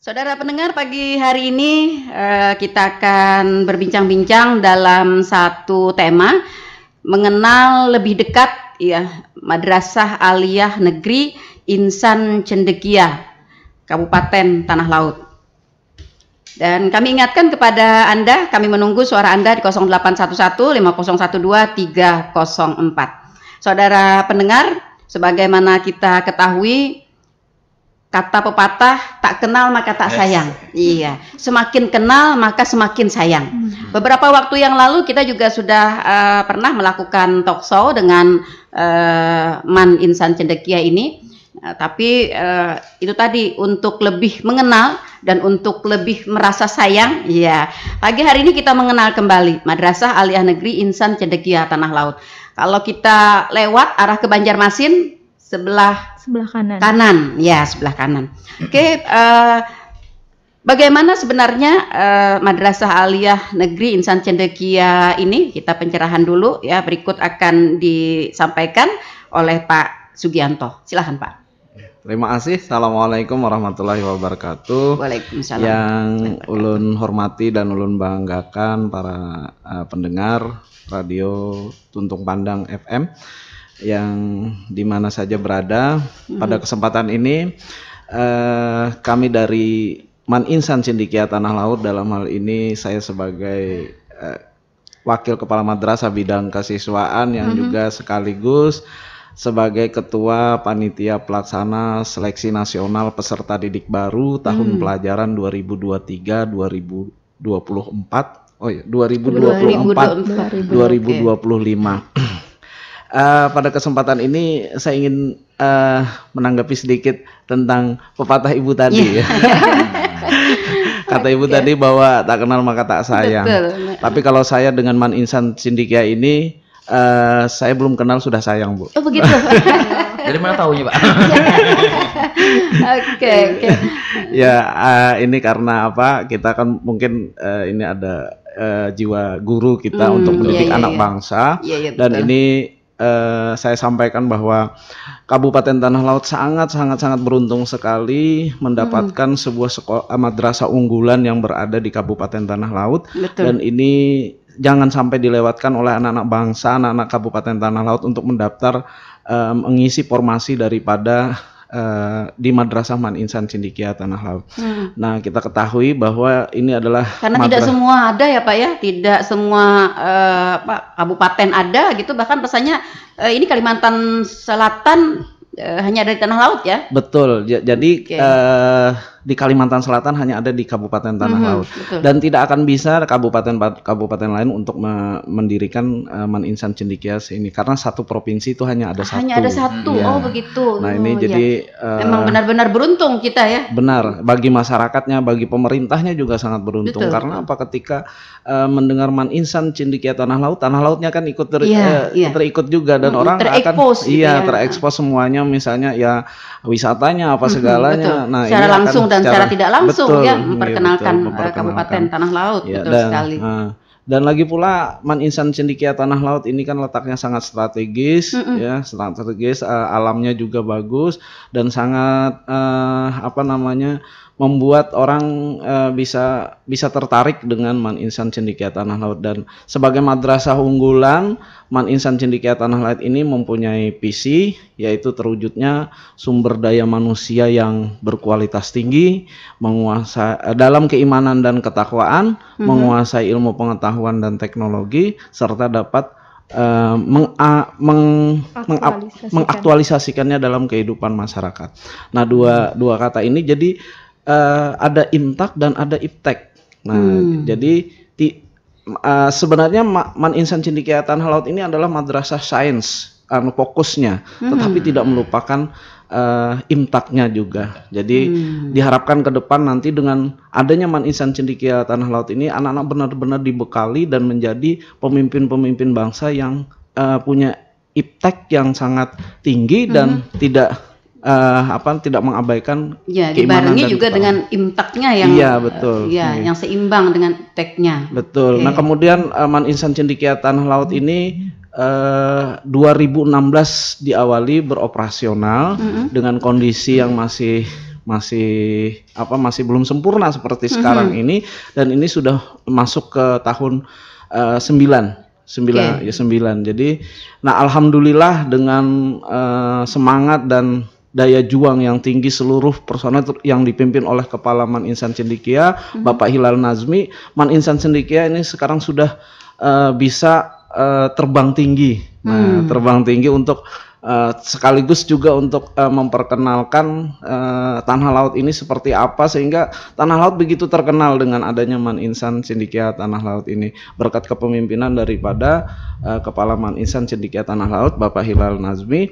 Saudara pendengar, pagi hari ini kita akan berbincang-bincang dalam satu tema mengenal lebih dekat Madrasah Aliyah Negeri Insan Cendekia, Kabupaten Tanah Laut. Dan kami ingatkan kepada Anda, kami menunggu suara Anda di 0811 5012 304. Saudara pendengar, sebagaimana kita ketahui, kata pepatah, tak kenal maka tak sayang. Iya, semakin kenal maka semakin sayang. Beberapa waktu yang lalu kita juga sudah pernah melakukan talk show dengan Man Insan Cendekia ini. Tapi itu tadi untuk lebih mengenal dan untuk lebih merasa sayang. Iya, pagi hari ini kita mengenal kembali Madrasah Aliyah Negeri Insan Cendekia Tanah Laut. Kalau kita lewat arah ke Banjarmasin, sebelah kanan, ya sebelah kanan. Oke, bagaimana sebenarnya Madrasah Aliyah Negeri Insan Cendekia ini? Kita pencerahan dulu ya. Berikut akan disampaikan oleh Pak Sugianto. Silahkan Pak. Terima kasih. Assalamualaikum warahmatullahi wabarakatuh. Waalaikumsalam. Yang ulun hormati dan ulun banggakan para pendengar radio Tuntung Pandang FM yang dimana saja berada. Pada kesempatan ini kami dari Man Insan Cendekia Tanah Laut, dalam hal ini saya sebagai Wakil Kepala Madrasah Bidang Kesiswaan yang juga sekaligus sebagai Ketua Panitia Pelaksana Seleksi Nasional Peserta Didik Baru tahun pelajaran 2023-2024. Oh ya, 2024-2025. Pada kesempatan ini saya ingin menanggapi sedikit tentang pepatah ibu tadi. Kata ibu tadi bahwa tak kenal maka tak sayang. Betul. Tapi kalau saya dengan Man Insan Cendekia ini, saya belum kenal sudah sayang, Bu. Oh begitu. Dari mana tahunya, Pak? Oke. Ya, ini karena apa? Kita kan mungkin ini ada jiwa guru kita untuk mendidik anak bangsa. Dan betul. Ini saya sampaikan bahwa Kabupaten Tanah Laut sangat beruntung sekali mendapatkan sebuah sekolah madrasah unggulan yang berada di Kabupaten Tanah Laut. Betul. Dan ini jangan sampai dilewatkan oleh anak-anak bangsa, anak-anak Kabupaten Tanah Laut untuk mendaftar mengisi formasi daripada di Madrasah Man Insan Cendekia Tanah Laut. Nah, kita ketahui bahwa ini adalah karena tidak semua ada ya Pak ya, tidak semua kabupaten ada gitu, bahkan rasanya ini Kalimantan Selatan hanya ada di Tanah Laut ya. Betul. Jadi di Kalimantan Selatan hanya ada di Kabupaten Tanah Laut. Betul. Dan tidak akan bisa kabupaten lain untuk mendirikan Man Insan Cendekia ini karena satu provinsi itu hanya ada satu. Hanya ada satu. Oh begitu. Nah ini jadi memang benar-benar beruntung kita ya. Benar. Bagi masyarakatnya, bagi pemerintahnya juga sangat beruntung. Betul. Karena apa? Ketika mendengar Man Insan Cendekia Tanah Lautnya kan ikut terikut juga dan orang terekspos akan terekspos semuanya, misalnya ya wisatanya apa segalanya. Betul. Nah, secara ini langsung dan secara tidak langsung betul, ya memperkenalkan Kabupaten Tanah Laut. Ya, betul sekali. Dan lagi pula Man Insan Cendekia Tanah Laut ini kan letaknya sangat strategis, ya, sangat strategis, alamnya juga bagus dan sangat membuat orang bisa tertarik dengan Man Insan Cendekia Tanah Laut. Dan sebagai madrasah unggulan, Man Insan Cendekia Tanah Laut ini mempunyai visi, yaitu terwujudnya sumber daya manusia yang berkualitas tinggi, menguasai dalam keimanan dan ketakwaan, menguasai ilmu pengetahuan dan teknologi, serta dapat mengaktualisasikannya dalam kehidupan masyarakat. Nah, dua kata ini jadi ada imtak dan ada iptek. Nah, jadi sebenarnya Man Insan Cendekia Tanah Laut ini adalah madrasah sains fokusnya, tetapi tidak melupakan imtaknya juga. Jadi diharapkan ke depan nanti dengan adanya Man Insan Cendekia Tanah Laut ini, anak-anak benar-benar dibekali dan menjadi pemimpin-pemimpin bangsa yang punya iptek yang sangat tinggi dan tidak mengabaikan dibarengi juga dengan imtaknya yang betul. Yang seimbang dengan teknya. Betul. Nah, kemudian Man Insan Cendekia Tanah Laut ini 2016 diawali beroperasional dengan kondisi yang masih masih belum sempurna seperti sekarang ini, dan ini sudah masuk ke tahun 9. Jadi alhamdulillah dengan semangat dan daya juang yang tinggi seluruh personel yang dipimpin oleh Kepala Man Insan Cendekia, Bapak Hilal Nazmi, Man Insan Cendekia ini sekarang sudah bisa terbang tinggi. Terbang tinggi untuk sekaligus juga untuk memperkenalkan Tanah Laut ini seperti apa, sehingga Tanah Laut begitu terkenal dengan adanya Man Insan Cendekia Tanah Laut ini, berkat kepemimpinan daripada Kepala Man Insan Cendekia Tanah Laut Bapak Hilal Nazmi.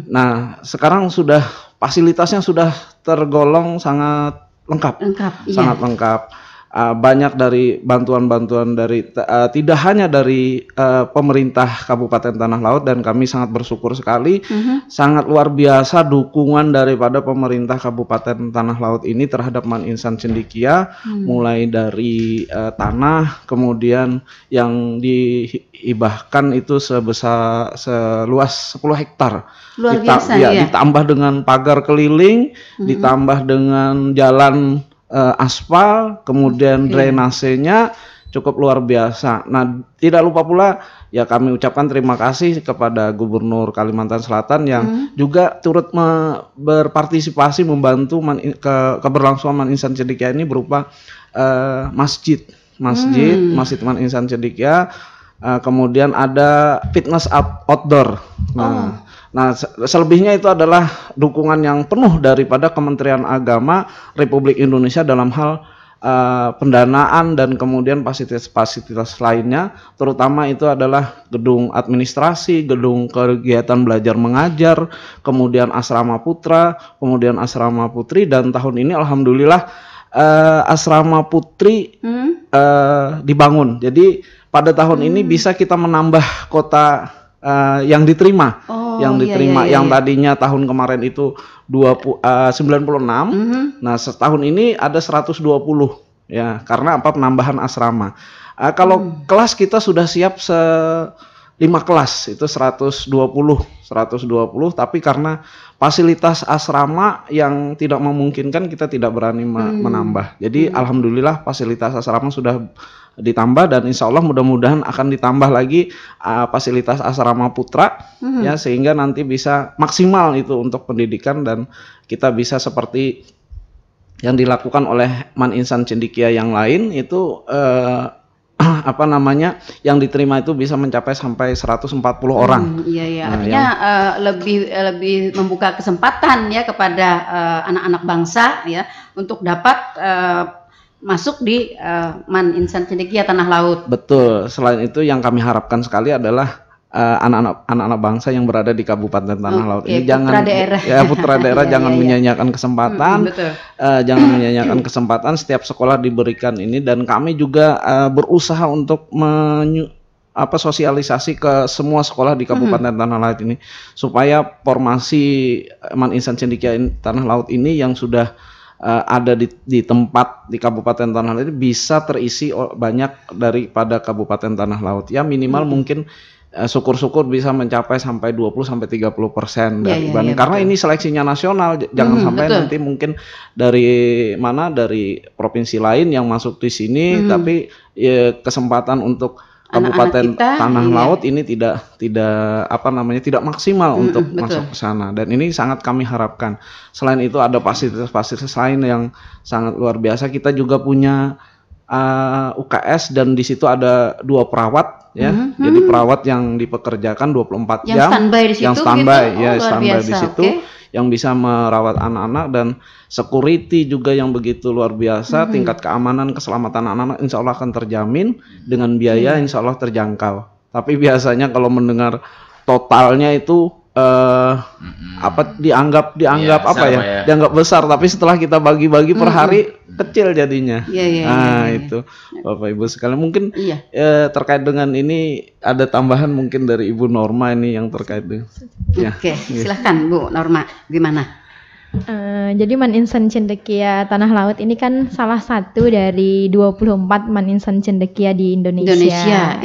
Nah, sekarang sudah fasilitasnya sudah tergolong sangat lengkap, sangat lengkap. Banyak dari bantuan-bantuan dari tidak hanya dari pemerintah Kabupaten Tanah Laut, dan kami sangat bersyukur sekali, sangat luar biasa dukungan daripada pemerintah Kabupaten Tanah Laut ini terhadap Man Insan Cendekia, mulai dari tanah, kemudian yang dihibahkan itu seluas 10 hektar. Luar biasa, ya. Ditambah dengan pagar keliling, ditambah dengan jalan aspal, kemudian drainasenya cukup luar biasa. Nah, tidak lupa pula ya kami ucapkan terima kasih kepada Gubernur Kalimantan Selatan yang juga turut berpartisipasi membantu keberlangsungan Man Insan Cendekia ini berupa masjid Man Insan Cendekia, kemudian ada fitness outdoor. Nah, selebihnya itu adalah dukungan yang penuh daripada Kementerian Agama Republik Indonesia dalam hal pendanaan dan kemudian fasilitas-fasilitas lainnya, terutama itu adalah gedung administrasi, gedung kegiatan belajar mengajar, kemudian asrama putra, kemudian asrama putri, dan tahun ini alhamdulillah asrama putri dibangun. Jadi pada tahun ini bisa kita menambah kota yang diterima, yang tadinya tahun kemarin itu 96, nah setahun ini ada 120 ya, karena penambahan asrama. Kalau kelas kita sudah siap 5 kelas itu 120, tapi karena fasilitas asrama yang tidak memungkinkan kita tidak berani menambah. Jadi alhamdulillah fasilitas asrama sudah ditambah, dan insya Allah mudah-mudahan akan ditambah lagi fasilitas asrama putra ya, sehingga nanti bisa maksimal itu untuk pendidikan, dan kita bisa seperti yang dilakukan oleh Man Insan Cendekia yang lain itu yang diterima itu bisa mencapai sampai 140 orang. Artinya lebih membuka kesempatan ya kepada anak-anak bangsa ya untuk dapat masuk di Man Insan Cendekia Tanah Laut. Betul. Selain itu yang kami harapkan sekali adalah anak-anak bangsa yang berada di Kabupaten Tanah Laut ini putra daerah jangan menyanyiakan kesempatan, jangan menyanyiakan kesempatan. Setiap sekolah diberikan ini, dan kami juga berusaha untuk sosialisasi ke semua sekolah di Kabupaten Tanah Laut ini, supaya formasi Man Insan Cendekia Tanah Laut ini yang sudah ada di tempat di Kabupaten Tanah Laut ini bisa terisi banyak daripada Kabupaten Tanah Laut. Ya minimal mungkin syukur-syukur bisa mencapai sampai 20-30% dari karena ini seleksinya nasional, jangan sampai nanti mungkin dari provinsi lain yang masuk di sini, tapi kesempatan untuk Kabupaten Tanah Laut ini tidak maksimal untuk masuk ke sana, dan ini sangat kami harapkan. Selain itu ada fasilitas-fasilitas lain yang sangat luar biasa. Kita juga punya UKS, dan di situ ada 2 perawat ya. Jadi perawat yang dipekerjakan 24 jam yang standby di situ, yang bisa merawat anak-anak, dan security juga yang begitu luar biasa. Tingkat keamanan keselamatan anak-anak insya Allah akan terjamin dengan biaya insya Allah terjangkau. Tapi biasanya kalau mendengar totalnya itu dianggap dianggap besar, tapi setelah kita bagi-bagi per hari kecil jadinya. Itu Bapak Ibu sekalian, mungkin terkait dengan ini ada tambahan mungkin dari Ibu Norma ini yang terkait dengan. Silahkan Bu Norma, gimana? Jadi Man Insan Cendekia Tanah Laut ini kan salah satu dari 24 Man Insan Cendekia di Indonesia.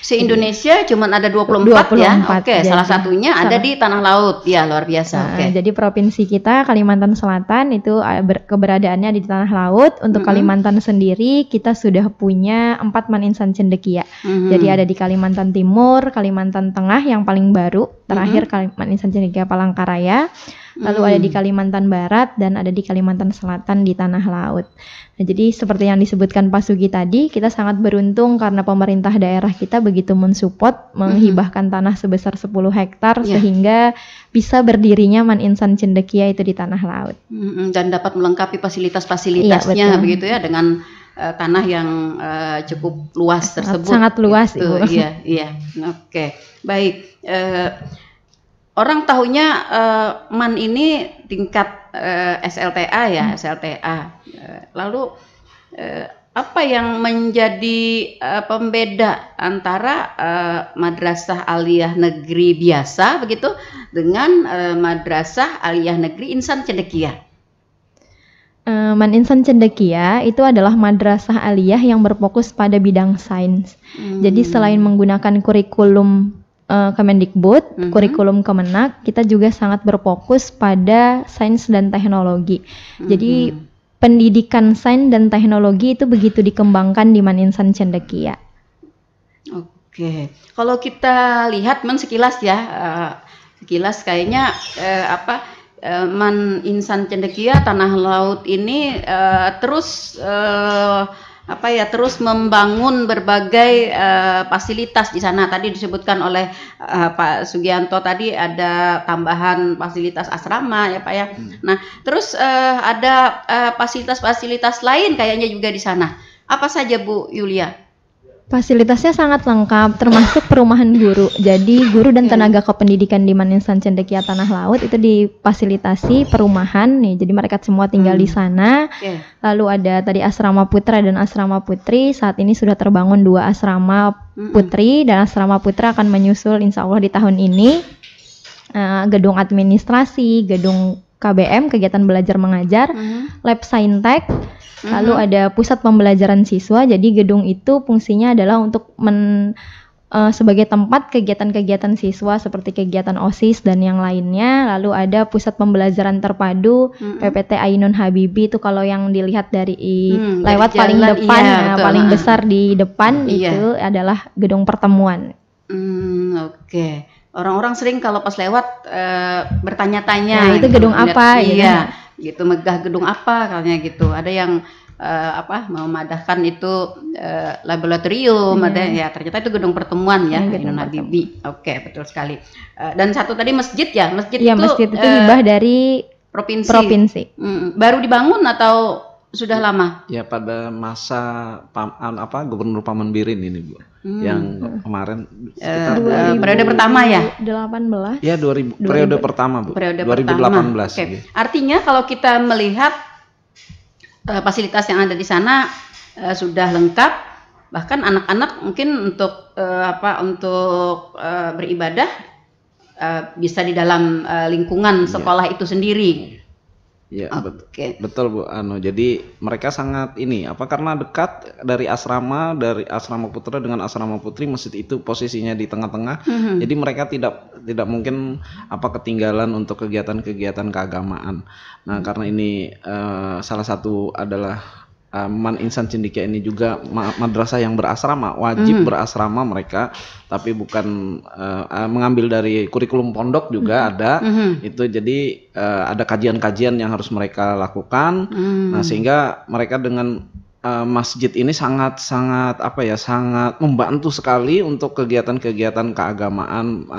Se-Indonesia cuma ada 24 ya. Oke, salah satunya ada di Tanah Laut. Ya, luar biasa. Jadi provinsi kita Kalimantan Selatan itu keberadaannya di Tanah Laut. Untuk Kalimantan sendiri kita sudah punya 4 Man Insan Cendekia. Jadi ada di Kalimantan Timur, Kalimantan Tengah yang paling baru, terakhir Man Insan Cendekia Palangkaraya. Lalu ada di Kalimantan Barat dan ada di Kalimantan Selatan di Tanah Laut. Nah, jadi seperti yang disebutkan Pak Sugi tadi, kita sangat beruntung karena pemerintah daerah kita begitu mensupport, menghibahkan tanah sebesar 10 hektar sehingga bisa berdirinya Man Insan Cendekia itu di Tanah Laut. Dan dapat melengkapi fasilitas-fasilitasnya begitu ya dengan tanah yang cukup luas tersebut. Sangat luas gitu. Ibu. Iya. Oke. Baik. Orang tahunya MAN ini tingkat SLTA ya, SLTA. Lalu apa yang menjadi pembeda antara madrasah aliyah negeri biasa begitu dengan madrasah aliyah negeri Insan Cendekia? Man Insan Cendekia itu adalah madrasah aliyah yang berfokus pada bidang sains. Jadi selain menggunakan kurikulum Kemendikbud, kurikulum Kemenak, kita juga sangat berfokus pada sains dan teknologi. Jadi pendidikan sains dan teknologi itu begitu dikembangkan di Man Insan Cendekia. Oke, kalau kita lihat sekilas ya, sekilas kayaknya Man Insan Cendekia Tanah Laut ini terus terus membangun berbagai fasilitas di sana. Tadi disebutkan oleh Pak Sugianto tadi ada tambahan fasilitas asrama ya Pak ya. Nah, terus ada fasilitas-fasilitas lain kayaknya juga di sana. Apa saja Bu Yulia? Fasilitasnya sangat lengkap, termasuk perumahan guru. Jadi guru dan tenaga kependidikan di Man Insan Cendekia Tanah Laut itu difasilitasi perumahan nih. Jadi mereka semua tinggal di sana. Lalu ada tadi asrama putra dan asrama putri. Saat ini sudah terbangun 2 asrama putri dan asrama putra akan menyusul insya Allah di tahun ini. Gedung administrasi, gedung KBM, kegiatan belajar mengajar, lab saintek. Lalu ada pusat pembelajaran siswa. Jadi gedung itu fungsinya adalah untuk sebagai tempat kegiatan-kegiatan siswa seperti kegiatan OSIS dan yang lainnya. Lalu ada pusat pembelajaran terpadu PPT Ainun Habibi, itu kalau yang dilihat dari lewat paling depan, paling besar di depan itu adalah gedung pertemuan. Oke. Orang-orang sering kalau pas lewat bertanya-tanya. Nah, itu gedung apa? Iya. Gitu, megah gedung apa katanya gitu. Ada yang memadahkan itu laboratorium, ada ya ternyata itu gedung pertemuan ya, Ainun Habibi. Oke, betul sekali. Dan satu tadi masjid ya, masjid itu hibah dari provinsi. Baru dibangun atau sudah lama? Ya pada masa Gubernur Paman Birin ini Bu. Yang kemarin sekitar periode pertama ya? 2018. Ya, periode pertama Bu. Periode 2018. Gitu. Artinya kalau kita melihat fasilitas yang ada di sana sudah lengkap, bahkan anak-anak mungkin untuk beribadah bisa di dalam lingkungan sekolah itu sendiri. Ya, betul Bu. Jadi mereka sangat karena dekat dari asrama putra dengan asrama putri, masjid itu posisinya di tengah-tengah. Jadi mereka tidak mungkin ketinggalan untuk kegiatan-kegiatan keagamaan. Nah, karena ini salah satu adalah Man Insan Cendekia ini juga madrasah yang berasrama, wajib berasrama mereka, tapi bukan mengambil dari kurikulum pondok juga ada. Itu jadi ada kajian-kajian yang harus mereka lakukan. Nah, sehingga mereka dengan masjid ini sangat membantu sekali untuk kegiatan-kegiatan keagamaan,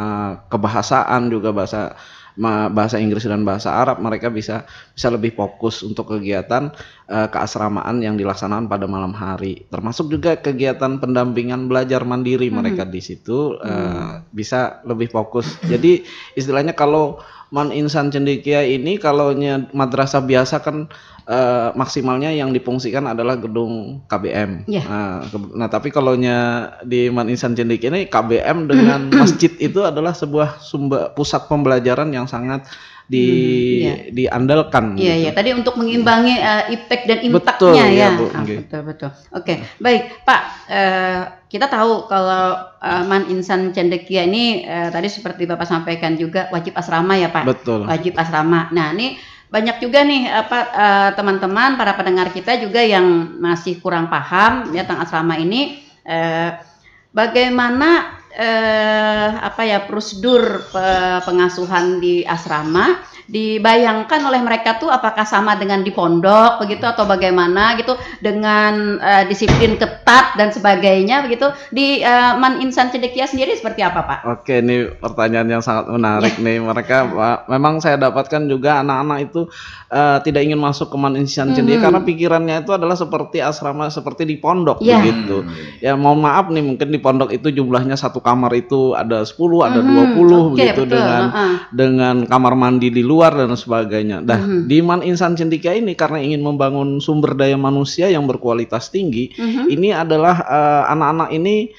kebahasaan juga bahasa Inggris dan bahasa Arab. Mereka bisa lebih fokus untuk kegiatan keasramaan yang dilaksanakan pada malam hari, termasuk juga kegiatan pendampingan belajar mandiri. Mereka di situ bisa lebih fokus. Jadi istilahnya kalau Man Insan Cendekia ini, kalau madrasah biasa kan maksimalnya yang difungsikan adalah gedung KBM. Nah, tapi kalau di Man Insan Cendekia ini KBM dengan masjid itu adalah sebuah pusat pembelajaran yang sangat diandalkan. Iya, iya. Tadi untuk mengimbangi impact dan impactnya betul, ya. Bu, Betul, betul. Oke, baik Pak. Kita tahu kalau Man Insan Cendekia ini tadi seperti Bapak sampaikan juga wajib asrama ya Pak. Betul. Wajib asrama. Nah ini banyak juga nih teman-teman para pendengar kita juga yang masih kurang paham ya tentang asrama ini. Bagaimana prosedur pengasuhan di asrama dibayangkan oleh mereka tuh apakah sama dengan di pondok begitu atau bagaimana gitu dengan disiplin ketat dan sebagainya begitu di Man Insan Cendekia sendiri seperti apa Pak? Oke, ini pertanyaan yang sangat menarik nih. Mereka memang saya dapatkan juga anak-anak itu tidak ingin masuk ke Man Insan Cendekia karena pikirannya itu adalah seperti asrama seperti di pondok begitu. Ya mohon maaf nih, mungkin di pondok itu jumlahnya satu kamar itu ada 10, ada 20 begitu, betul. Dengan kamar mandi di luar dan sebagainya. Di Man Insan Cendekia ini karena ingin membangun sumber daya manusia yang berkualitas tinggi, ini adalah anak-anak ini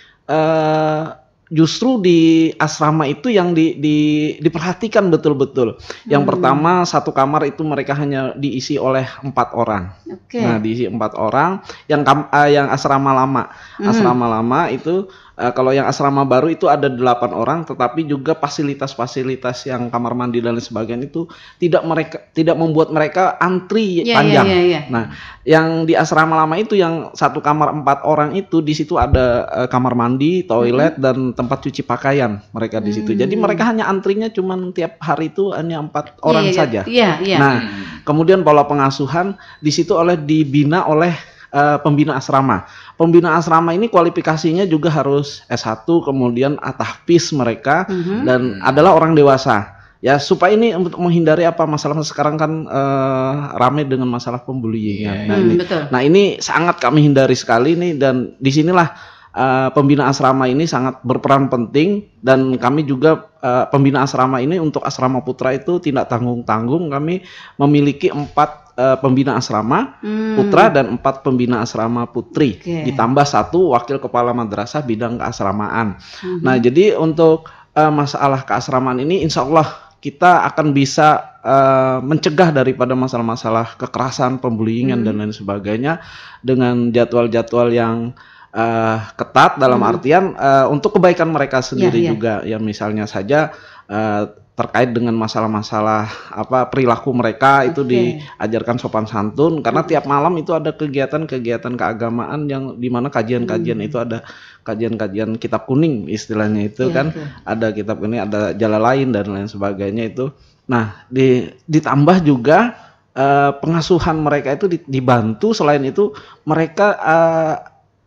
justru di asrama itu yang diperhatikan betul-betul. Yang pertama, satu kamar itu mereka hanya diisi oleh 4 orang. Nah, diisi 4 orang. Yang asrama lama, asrama lama itu kalau yang asrama baru itu ada 8 orang, tetapi juga fasilitas-fasilitas yang kamar mandi dan lain sebagainya itu tidak membuat mereka antri panjang. Nah, yang di asrama lama itu yang satu kamar 4 orang itu di situ ada kamar mandi, toilet dan tempat cuci pakaian mereka di situ. Jadi mereka hanya antrinya cuman tiap hari itu hanya 4 orang saja. Nah, kemudian pola pengasuhan di situ dibina oleh pembina asrama. Pembina asrama ini kualifikasinya juga harus S1, kemudian tahfiz mereka dan adalah orang dewasa. Ya supaya ini untuk menghindari masalah sekarang kan ramai dengan masalah pembullying. Nah ini sangat kami hindari sekali nih, dan disinilah pembina asrama ini sangat berperan penting. Dan kami juga pembina asrama ini untuk asrama putra itu tidak tanggung-tanggung. Kami memiliki 4 pembina asrama putra dan 4 pembina asrama putri, ditambah 1 wakil kepala madrasah bidang keasramaan. Nah jadi untuk masalah keasramaan ini insya Allah kita akan bisa mencegah daripada masalah-masalah kekerasan, pembullyingan dan lain sebagainya dengan jadwal-jadwal yang ketat dalam artian untuk kebaikan mereka sendiri juga. Ya misalnya saja terkait dengan masalah-masalah perilaku mereka itu diajarkan sopan santun, karena tiap malam itu ada kegiatan-kegiatan keagamaan yang dimana kajian-kajian itu ada kajian-kajian kitab kuning istilahnya itu ada kitab kuning, ada jala lain dan lain sebagainya itu. Nah ditambah juga pengasuhan mereka itu dibantu, selain itu mereka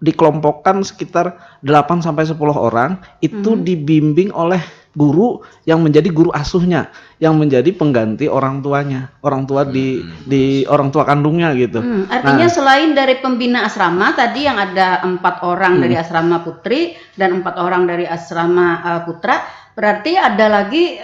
dikelompokkan sekitar 8-10 orang itu dibimbing oleh guru yang menjadi guru asuhnya, yang menjadi pengganti orang tuanya, orang tua di orang tua kandungnya gitu. Artinya selain dari pembina asrama tadi yang ada 4 orang dari asrama putri dan 4 orang dari asrama putra, berarti ada lagi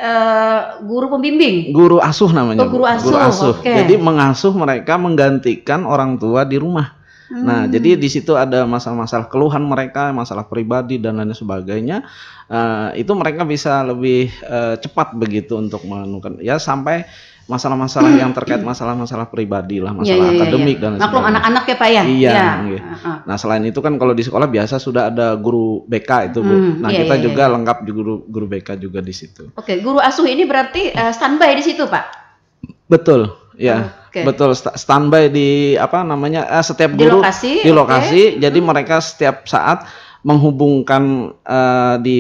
guru pembimbing, guru asuh namanya. Guru asuh. Jadi mengasuh mereka menggantikan orang tua di rumah. Nah, jadi di situ ada masalah-masalah keluhan mereka, masalah pribadi dan lain sebagainya. Itu mereka bisa lebih cepat begitu untuk menemukan ya, sampai masalah-masalah yang terkait masalah-masalah pribadi lah, masalah akademik dan lain sebagainya. Maklum anak-anak ya Pak ya. Iya. Nah, selain itu kan kalau di sekolah biasa sudah ada guru BK itu Bu. Nah, kita juga lengkap di guru BK juga di situ. Oke, guru asuh ini berarti standby di situ Pak? Betul. Ya, betul, standby di setiap guru di lokasi. Jadi mereka setiap saat menghubungkan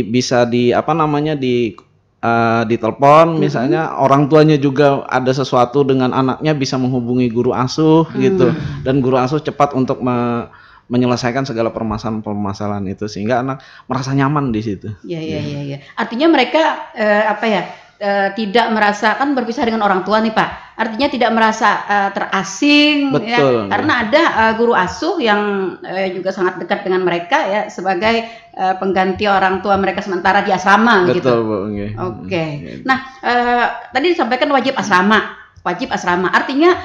bisa di telepon, misalnya orang tuanya juga ada sesuatu dengan anaknya bisa menghubungi guru asuh gitu, dan guru asuh cepat untuk menyelesaikan segala permasalahan itu sehingga anak merasa nyaman di situ. Iya. Artinya mereka tidak merasakan berpisah dengan orang tua nih Pak. Artinya tidak merasa terasing. Betul, ya, karena ada guru asuh yang juga sangat dekat dengan mereka ya, sebagai pengganti orang tua mereka sementara di asrama. Betul, gitu. Bu. Oke. Nah, tadi disampaikan wajib asrama. Artinya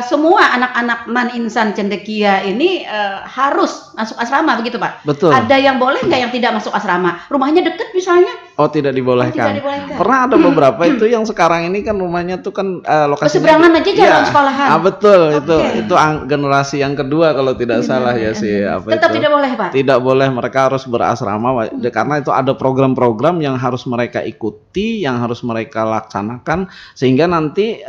semua anak-anak Man Insan Cendekia ini harus masuk asrama begitu Pak? Betul. Ada yang boleh nggak yang tidak masuk asrama? Rumahnya dekat misalnya? Oh, tidak dibolehkan. Tidak dibolehkan. Pernah ada beberapa itu yang sekarang ini kan rumahnya tuh kan lokasinya berseberangan aja jalan sekolahan. Betul, itu generasi yang kedua kalau tidak salah ya sih. Tetap tidak boleh Pak? Tidak boleh, mereka harus berasrama karena itu ada program-program yang harus mereka ikuti, yang harus mereka laksanakan sehingga nanti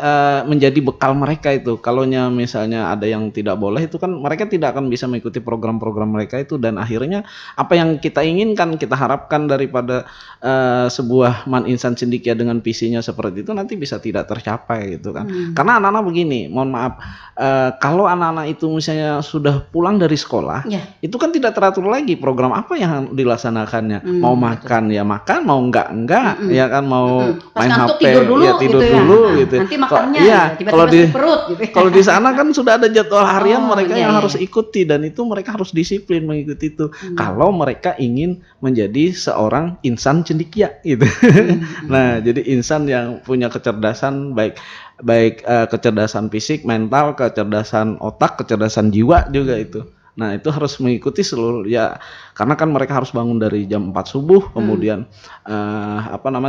menjadi bekal mereka itu. Kalaunya misalnya ada yang tidak boleh itu kan mereka tidak akan bisa mengikuti program-program mereka itu, dan akhirnya apa yang kita inginkan, kita harapkan daripada sebuah Man Insan Cendekia dengan visinya seperti itu nanti bisa tidak tercapai gitu kan. Karena anak-anak begini, mohon maaf, kalau anak-anak itu misalnya sudah pulang dari sekolah, itu kan tidak teratur lagi program apa yang dilaksanakannya. Mau makan ya makan, mau enggak ya kan, mau main HP tidur dulu, ya tidur gitu dulu ya. gitu. Nanti makannya kalau di perut gitu. Kalau di sana kan sudah ada jadwal harian mereka yang harus ikuti, dan itu mereka harus disiplin mengikuti itu. Kalau mereka ingin menjadi seorang insan cendekia gitu. Nah, jadi insan yang punya kecerdasan baik kecerdasan fisik, mental, kecerdasan otak, kecerdasan jiwa juga itu. Nah, itu harus mengikuti seluruh ya, karena kan mereka harus bangun dari jam 4 subuh, kemudian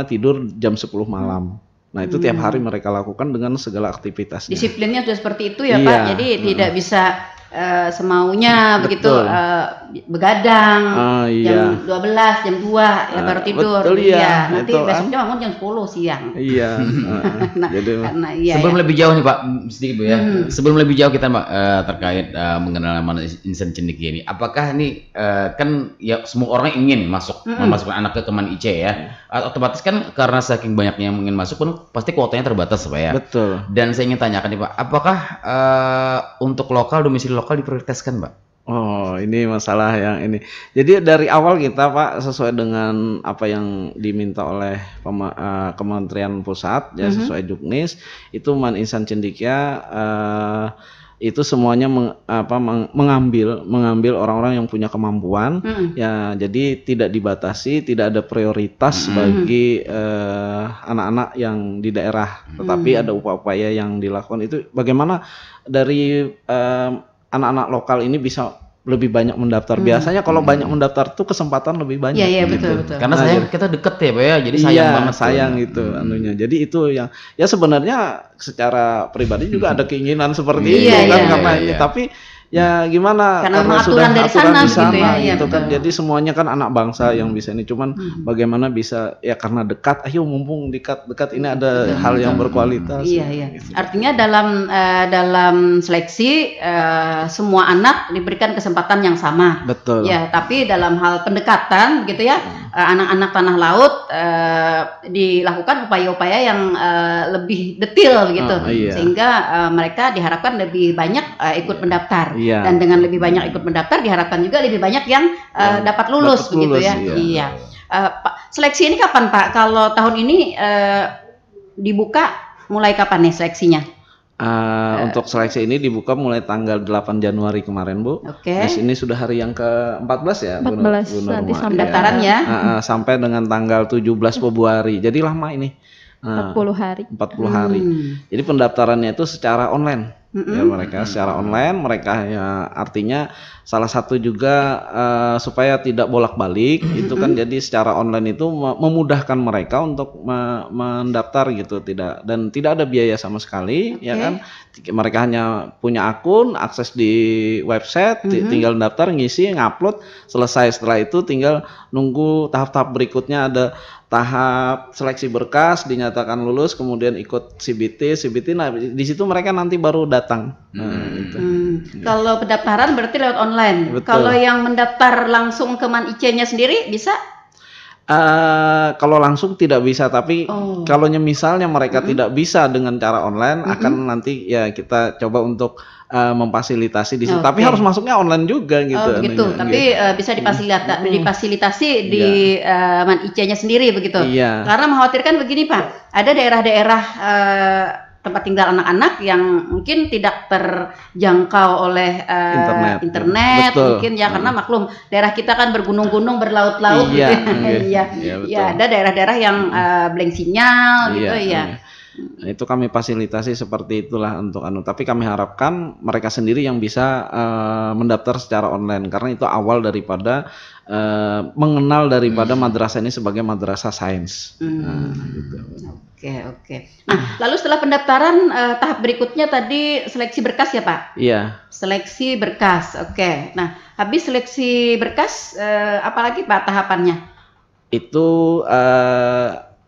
tidur jam 10 malam. Nah, itu tiap hari mereka lakukan dengan segala aktivitasnya. Disiplinnya sudah seperti itu ya Pak. Jadi tidak bisa semaunya begitu begadang jam 12, jam 2 ya baru tidur. Betul, nanti besoknya bangun jam 10 siang. Sebelum lebih jauh nih Pak, sedikit Bu ya. Sebelum lebih jauh kita Pak terkait mengenal Man Insan Cendekia ini. Apakah ini kan ya semua orang ingin memasukkan anaknya ke Man IC ya. Otomatis kan karena saking banyaknya yang ingin masuk pun pasti kuotanya terbatas Pak ya. Betul. Dan saya ingin tanyakan nih Pak, apakah untuk domisili lokal diprioritaskan Pak? Oh, ini masalah yang ini. Jadi dari awal kita Pak, sesuai dengan apa yang diminta oleh Kementerian Pusat ya, sesuai Juknis, itu Man Insan Cendekia itu semuanya mengambil orang-orang yang punya kemampuan ya, jadi tidak dibatasi, tidak ada prioritas bagi anak-anak yang di daerah, tetapi ada upaya-upaya yang dilakukan itu bagaimana dari anak-anak lokal ini bisa lebih banyak mendaftar. Biasanya kalau banyak mendaftar tuh kesempatan lebih banyak. Iya, gitu. betul. Karena kita deket ya Pak ya, jadi sayang banget. Sayang itu anunya. Jadi itu yang ya sebenarnya secara pribadi juga ada keinginan seperti itu kan, karena ini tapi ya gimana, karena sudah aturan di sana gitu kan. Jadi semuanya kan anak bangsa yang bisa ini, cuman bagaimana bisa ya karena dekat, ayo mumpung dekat ini ada hal yang berkualitas. Gitu. Artinya dalam seleksi semua anak diberikan kesempatan yang sama. Betul. Ya, tapi dalam hal pendekatan gitu ya, anak-anak tanah laut dilakukan upaya-upaya yang lebih detail gitu, sehingga mereka diharapkan lebih banyak ikut mendaftar. Dan dengan lebih banyak ikut mendaftar diharapkan juga lebih banyak yang dapat lulus begitu ya. Pak, seleksi ini kapan Pak? Kalau tahun ini dibuka mulai kapan nih seleksinya? Untuk seleksi ini dibuka mulai tanggal 8 Januari kemarin Bu. Terus ini sudah hari yang ke-14 ya. 14 nanti pendaftaran ya. Sampai dengan tanggal 17 Februari. Jadi lama ini. 40 hari. Jadi pendaftarannya itu secara online. Ya, mereka secara online, mereka ya artinya salah satu juga supaya tidak bolak-balik itu kan, jadi secara online itu memudahkan mereka untuk mendaftar gitu, tidak ada biaya sama sekali ya kan. Mereka hanya punya akun, akses di website, tinggal daftar, ngisi, ngupload, selesai. Setelah itu tinggal nunggu tahap-tahap berikutnya, ada tahap seleksi berkas, dinyatakan lulus, kemudian ikut CBT. Nah di situ mereka nanti baru datang. Kalau pendaftaran berarti lewat online. Betul. Kalau yang mendaftar langsung ke Man IC-nya sendiri bisa? Kalau langsung tidak bisa, tapi kalau misalnya mereka tidak bisa dengan cara online, akan nanti ya kita coba untuk memfasilitasi di situ. Tapi harus masuknya online juga gitu. Begitu. Tapi bisa difasilitasi di Man IC-nya sendiri begitu. Karena mengkhawatirkan begini Pak, ada daerah-daerah tempat tinggal anak-anak yang mungkin tidak terjangkau oleh internet mungkin ya, karena maklum daerah kita kan bergunung-gunung, berlaut-laut gitu. Ya, ada daerah-daerah yang blank sinyal gitu ya. Nah, itu kami fasilitasi seperti itulah untuk tapi kami harapkan mereka sendiri yang bisa mendaftar secara online, karena itu awal daripada mengenal daripada madrasah ini sebagai madrasah sains. Nah, gitu. Oke. Nah, lalu setelah pendaftaran tahap berikutnya tadi seleksi berkas ya Pak? Iya. Seleksi berkas. Oke. Nah, habis seleksi berkas apalagi Pak tahapannya? Itu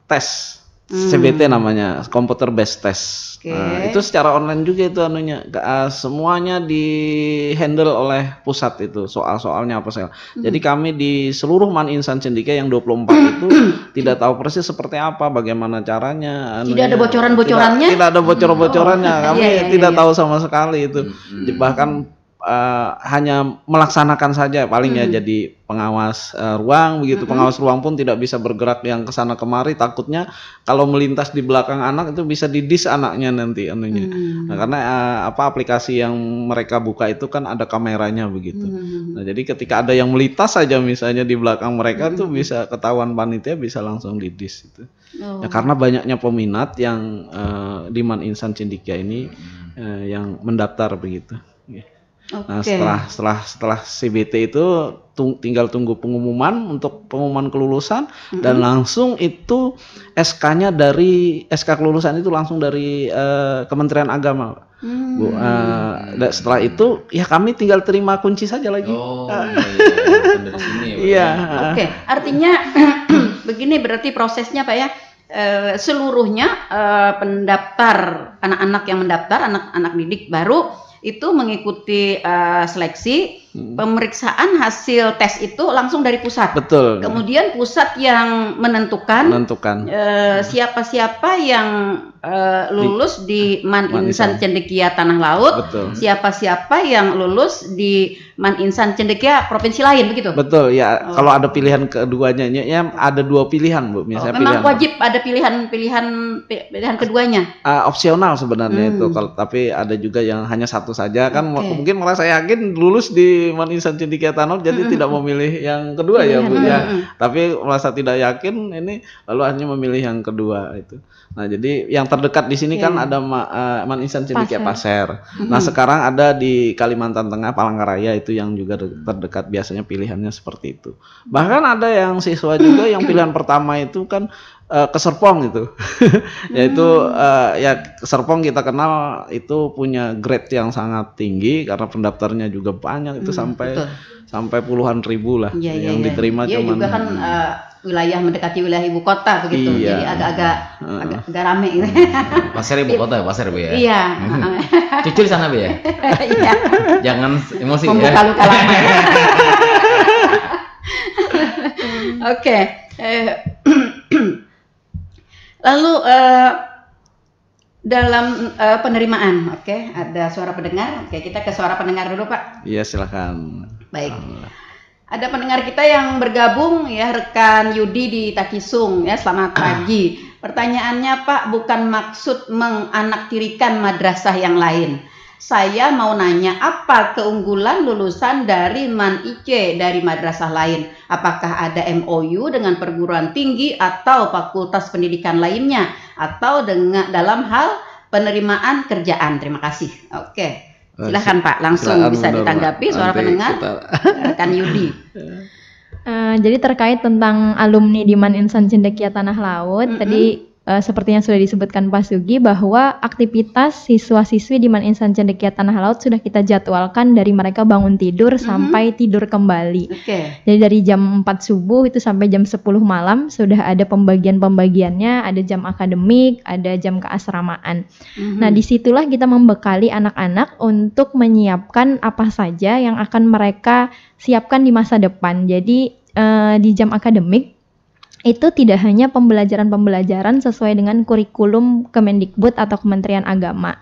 tes. CBT namanya, computer based test. Nah, itu secara online juga itu anunya, semuanya di handle oleh pusat itu, soal-soalnya apa segala. Jadi kami di seluruh Man Insan Cendekia yang 24 itu tidak tahu persis seperti apa, bagaimana caranya. Tidak ada bocoran-bocorannya? Tidak ada bocor-bocorannya, kami tidak tahu sama sekali itu. Bahkan hanya melaksanakan saja paling ya, jadi pengawas ruang begitu. Pengawas ruang pun tidak bisa bergerak yang ke sana kemari, takutnya kalau melintas di belakang anak itu bisa didis anaknya nanti anunya. Nah, karena aplikasi yang mereka buka itu kan ada kameranya begitu. Nah, jadi ketika ada yang melintas saja misalnya di belakang mereka tuh bisa ketahuan panitia, bisa langsung didis itu. Ya, karena banyaknya peminat yang di Man Insan Cendekia ini yang mendaftar begitu. Nah, setelah CBT itu tinggal tunggu pengumuman untuk pengumuman kelulusan, dan langsung itu SK-nya dari SK kelulusan itu langsung dari Kementerian Agama. Bu, setelah itu ya kami tinggal terima kunci saja lagi. Dari sini. Iya. Oke, artinya begini berarti prosesnya Pak ya. Seluruhnya pendaftar, anak-anak yang mendaftar, anak-anak didik baru itu mengikuti seleksi, pemeriksaan hasil tes itu langsung dari pusat. Betul. Kemudian pusat yang menentukan siapa-siapa yang lulus di Man Insan Cendekia Tanah Laut, siapa-siapa yang lulus di Man Insan Cendekia provinsi lain, begitu? Betul ya. Kalau ada pilihan keduanya, ya ada 2 pilihan Bu. Misalnya memang wajib ada pilihan keduanya. Opsional sebenarnya itu. Kalau tapi ada juga yang hanya satu saja kan. Mungkin merasa yakin lulus di Man Insan Cendekia Tanah Laut, jadi tidak memilih yang kedua ya Bu ya. Tapi merasa tidak yakin ini, lalu hanya memilih yang kedua itu. Nah, jadi yang terdekat di sini kan ada Man Insan Cendekia Pasir. Nah, sekarang ada di Kalimantan Tengah Palangkaraya itu yang juga terdekat, biasanya pilihannya seperti itu. Bahkan ada yang siswa juga yang pilihan pertama itu kan ke Serpong itu. Yaitu ya Serpong kita kenal itu punya grade yang sangat tinggi karena pendaftarnya juga banyak, itu sampai puluhan ribu lah yang diterima. Cuman juga kan wilayah mendekati wilayah ibu kota begitu. Jadi agak rame gitu. Pasir ibu kota, Pasir Bu ya. Iya. Cucu di sana Bu ya. Iya. Jangan emosi ya. Membuka luka lama. Oke. Lalu dalam penerimaan, ada suara pendengar. Kita ke suara pendengar dulu Pak. Iya, silakan. Baik. Ada pendengar kita yang bergabung ya, rekan Yudi di Takisung ya. Selamat pagi. Pertanyaannya Pak, bukan maksud menganaktirikan madrasah yang lain. Saya mau nanya, apa keunggulan lulusan dari Man IC dari madrasah lain? Apakah ada MOU dengan perguruan tinggi atau fakultas pendidikan lainnya, atau dalam hal penerimaan kerjaan? Terima kasih. Oke. Silahkan Pak, langsung bisa ditanggapi suara pendengar rekan Yudi. Jadi terkait tentang alumni di Man Insan Cendekia Tanah Laut, tadi seperti yang sudah disebutkan Pak Sugi, bahwa aktivitas siswa-siswi di Man Insan Cendekia Tanah Laut sudah kita jadwalkan dari mereka bangun tidur sampai tidur kembali. Jadi dari jam 4 subuh itu sampai jam 10 malam sudah ada pembagian-pembagiannya, ada jam akademik, ada jam keasramaan. Nah, disitulah kita membekali anak-anak untuk menyiapkan apa saja yang akan mereka siapkan di masa depan. Jadi di jam akademik itu tidak hanya pembelajaran-pembelajaran sesuai dengan kurikulum Kemendikbud atau Kementerian Agama.